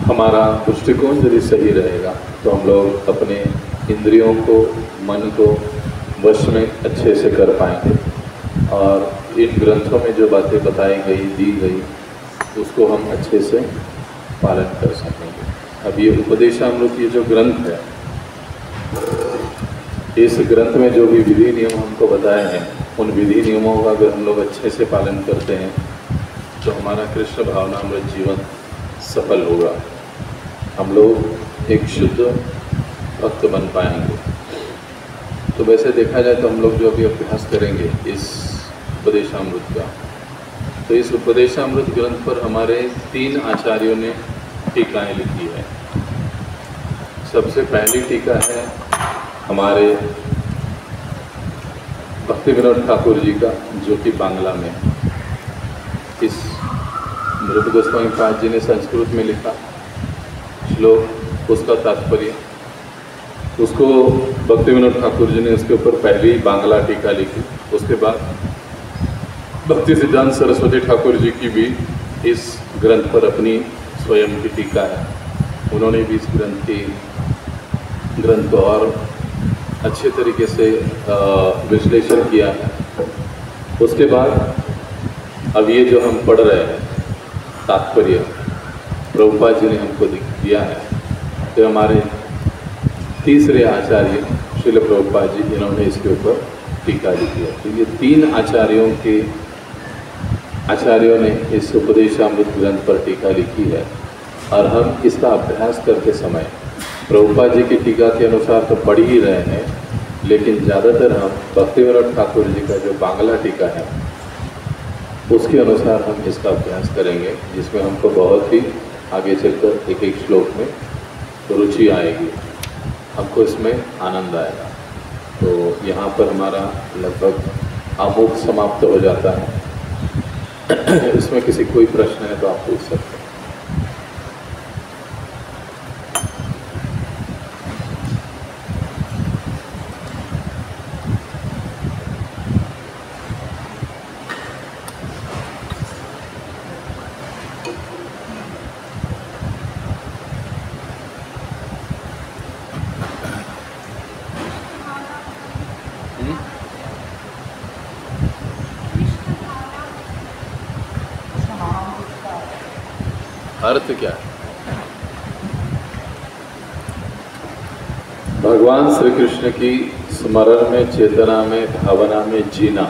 हमारा दृष्टिकोण यदि सही रहेगा तो हम लोग अपने इंद्रियों को, मन को वश में अच्छे से कर पाएंगे, और इन ग्रंथों में जो बातें बताई गई, दी गई, उसको हम अच्छे से पालन कर सकेंगे। अब ये उपदेशामृत ये जो ग्रंथ है, इस ग्रंथ में जो भी विधि नियम हमको बताए हैं, उन विधि नियमों का अगर हम लोग अच्छे से पालन करते हैं तो हमारा कृष्ण भावनामृत जीवन सफल होगा। हम लोग एक शुद्ध भक्त बन पाएंगे। तो वैसे देखा जाए तो हम लोग जो अभी अभ्यास करेंगे इस उपदेशामृत का, तो इस उपदेशामृत ग्रंथ पर हमारे 3 आचार्यों ने टीकाएँ लिखी है। सबसे पहली टीका है हमारे भक्ति विनोद ठाकुर जी का, जो कि बांग्ला में। इस मृदु गोस्वामी पाद जी ने संस्कृत में लिखा श्लोक, उसका तात्पर्य, उसको भक्ति विनोद ठाकुर जी ने उसके ऊपर पहली बांग्ला टीका लिखी। उसके बाद भक्ति सिद्धांत सरस्वती ठाकुर जी की भी इस ग्रंथ पर अपनी स्वयं की टीका है। उन्होंने भी इस ग्रंथ को और अच्छे तरीके से विश्लेषण किया है। उसके बाद अब ये जो हम पढ़ रहे हैं तात्पर्य प्रभुपाद जी ने हमको दिया है, तो हमारे तीसरे आचार्य श्रील प्रभुपाद जी, इन्होंने इसके ऊपर टीका लिखी है। तो ये 3 आचार्यों ने इस उपदेशामृत ग्रंथ पर टीका लिखी है, और हम इसका अभ्यास करते समय प्रभुपाद जी की टीका के अनुसार तो पढ़ ही रहे हैं, लेकिन ज़्यादातर हम भक्ति विनोद ठाकुर जी का जो बांग्ला टीका है उसके अनुसार हम इसका अभ्यास करेंगे, जिसमें हमको बहुत ही आगे चलकर एक एक श्लोक में रुचि आएगी, हमको इसमें आनंद आएगा। तो यहाँ पर हमारा लगभग आमुख समाप्त हो जाता है। इसमें किसी कोई प्रश्न है तो आप पूछ सकते हैं। अर्थ क्या है? भगवान श्री कृष्ण की स्मरण में, चेतना में, भावना में जीना,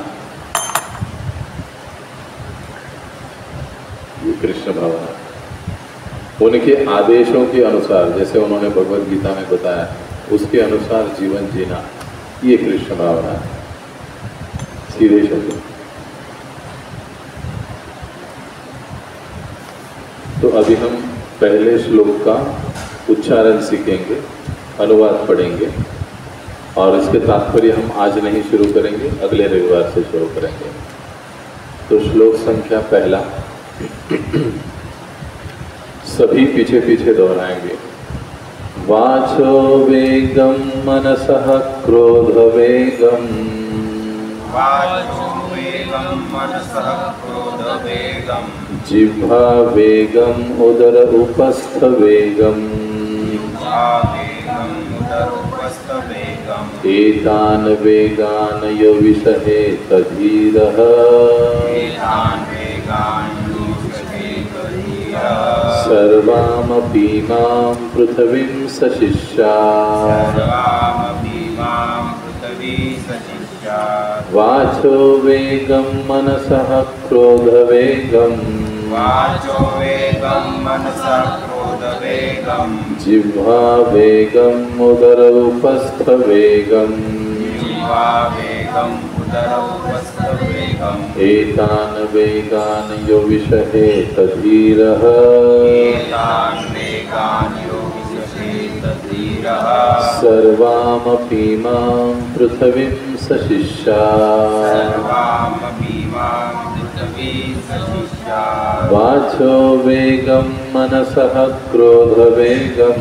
ये कृष्ण भावना। उनके आदेशों के अनुसार, जैसे उन्होंने भगवद गीता में बताया, उसके अनुसार जीवन जीना, ये कृष्ण भावना है सीधे शब्द। तो अभी हम पहले श्लोक का उच्चारण सीखेंगे, अनुवाद पढ़ेंगे और इसके तात्पर्य हम आज नहीं शुरू करेंगे, अगले रविवार से शुरू करेंगे। तो श्लोक संख्या पहला सभी पीछे पीछे दोहराएंगे। वाचो वेगम मनसः क्रोध वेगम, वाचो वेगम मनसः क्रोध वेगम, जिह्वा वेगम उदर उपस्थ वेगम, जिह्वा वेगम उदर उपस्थ वेगम, एतान वेगान यो विषहेत धीरः, एतान वेगान यो विषहेत धीरः, सर्वामपि मां पृथिवीं सशिष्यात्, सर्वामपि मां पृथिवी सशिष्यात्। वाचो वेगं मनसः क्रोध वेगं, वाचो वेगं मनसः क्रोध वेगं, जिह्वा वेगं उदर उपस्थ वेगं, जिह्वा वेगं उदर उपस्थ वेगं, एतान वेगान यो विषहेत धीरः, एतान् वेगान् यो विषहेत धीरः, सर्वामपि मां पृथिवीं सशिष्यात्, सर्वामपि मां पृथिवी सशिष्यात्। वाचो वेगं मनसः क्रोध वेगं,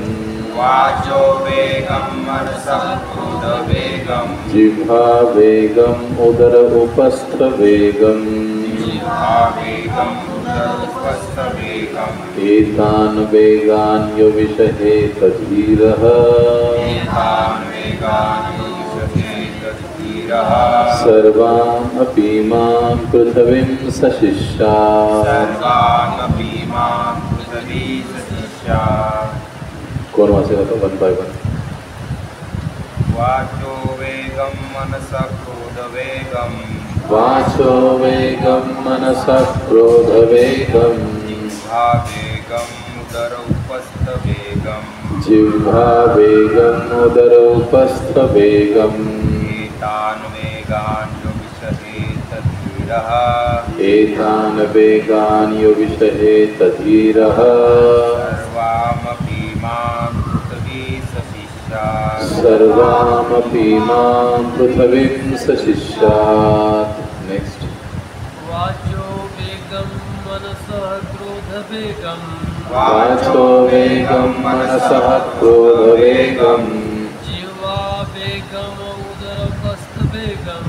वाचो वेगं मनसः क्रोध वेगं, जिह्वा वेगं उदर उपस्थ वेगं, जिह्वा वेगं उदर उपस्थ वेगं, एतान् वेगान् यो विषहेत धीरः, एतान् वेगान् यो विषहेत धीरः, सर्वामपि मां पृथिवीं सशिष्यात्। सर्वामपि मां पृथिवी सशिष्यात्। कौन वाचेगा तो वन बाय वन। वाचो वेगं मनसः क्रोध वेगं, वाचो वेगं मनसः क्रोध वेगं, जिह्वा वेगं उदर उपस्थ वेगं, जिह्वा वेगं उदर उपस्थ वेगं, एतान् वेगान् यो विषहेत धीरः, एतान् वेगान् यो विषहेत धीरः, सर्वामपि मां पृथिवी सशिष्यात्। सर्वामपि मां पृथिवीं सशिष्यात्। नेक्स्ट। वाचो वेगं मनसः क्रोध वेगं, वाचो वेगं मनसः क्रोध वेगं, जिह्वा वेगं उदरपस्थ वेगं,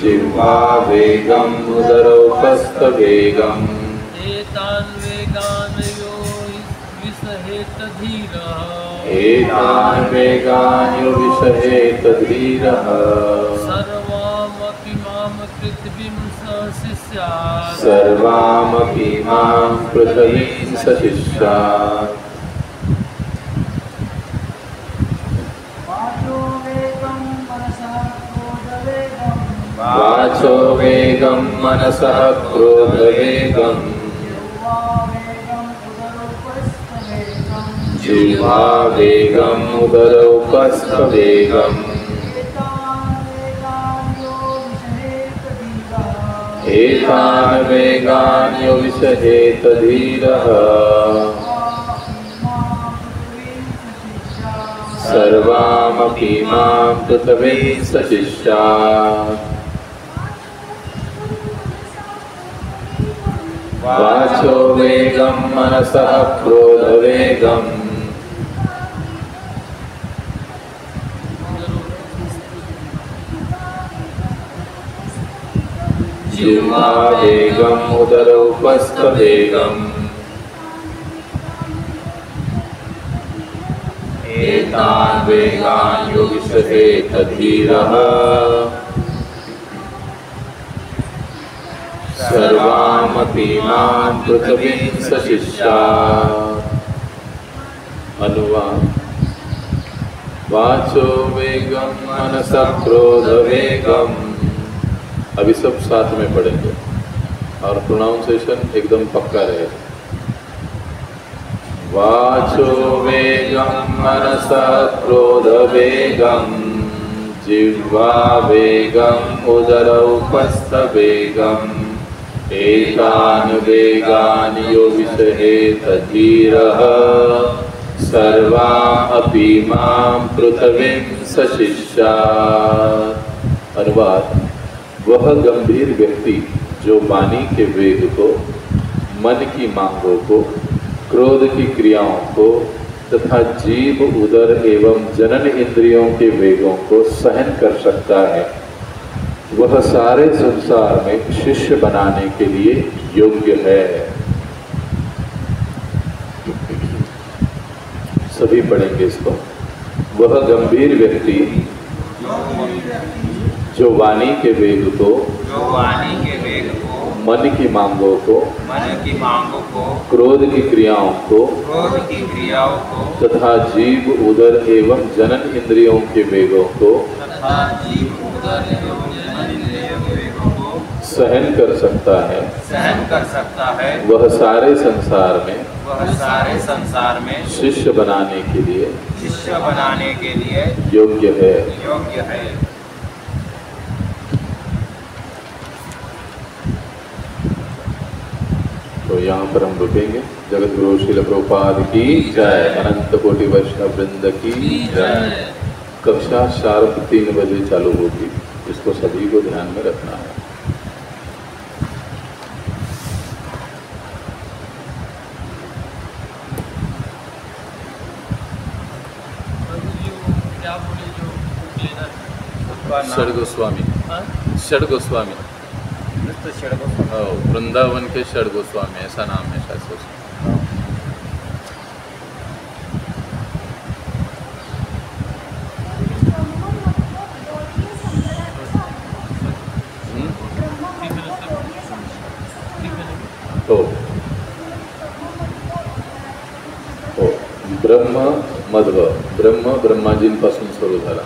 जिह्वा वेगं उदर उपस्थ वेगं, एतान् वेगान् यो विषहेत धीरः, एतान् वेगान् यो विषहेत धीरः, सर्वामपि मां पृथिवीं सशिष्यात्। सर्वामपि मां पृथिवीं सशिष्यात्। वाचो वेगं मनसः क्रोध वेगं, वाचो वेगं मनसः क्रोध वेगं, जिह्वा वेगं उदर उपस्थ वेगं, एतान् वेगान् यो विषहेत धीरः, सर्वामपि मां पृथिवीं सशिष्यात्। वाचो वेगं मनसः क्रोध वेगं, जिह्वा वेगं उदर उपस्थ वेगं, एतान् वेगान् यो विषहेत धीरः, सर्वामपि मां पृथिवीं सशिष्यात्। अनुवाद। वाचो वेगं मनसः क्रोध वेगं। अभी सब साथ में पढ़ेंगे और प्रोनाउंसिएशन एकदम पक्का रहे। वाचो वेगं मनसः क्रोध वेगं, जिह्वा वेगं उदर उपस्थ वेगं, एतान् वेगान् यो विषहेत धीरः, सर्वा अपि मां पृथ्वीं सशिष्यात्। अनुवाद: वह गंभीर व्यक्ति जो वाणी के वेग को, मन की मांगों को, क्रोध की क्रियाओं को तथा जीव, उदर एवं जनन इंद्रियों के वेगों को सहन कर सकता है, वह सारे संसार में शिष्य बनाने के लिए योग्य है। सभी पढ़ेंगे इसको। वह गंभीर व्यक्ति जो वाणी के वेग को, मन की मांगों को, क्रोध की क्रियाओं को तथा जीव, उदर एवं जनन इंद्रियों के वेगों को सहन कर सकता है, वह सारे संसार में शिष्य बनाने के लिए योग्य है। तो यहाँ पर हम रुकेंगे। जगत गुरु श्रील प्रभुपाद की जय। अनंत कोटि वैष्णव वृंद की जय। कक्षा शार्प 3 बजे चालू होगी, इसको सभी को ध्यान में रखना है। षड गोस्वामी, वृंदावन के षड गोस्वामी, ऐसा नाम है शायद से। ब्रह्म मध्व, ब्रह्माजींपासून सुरू झाला।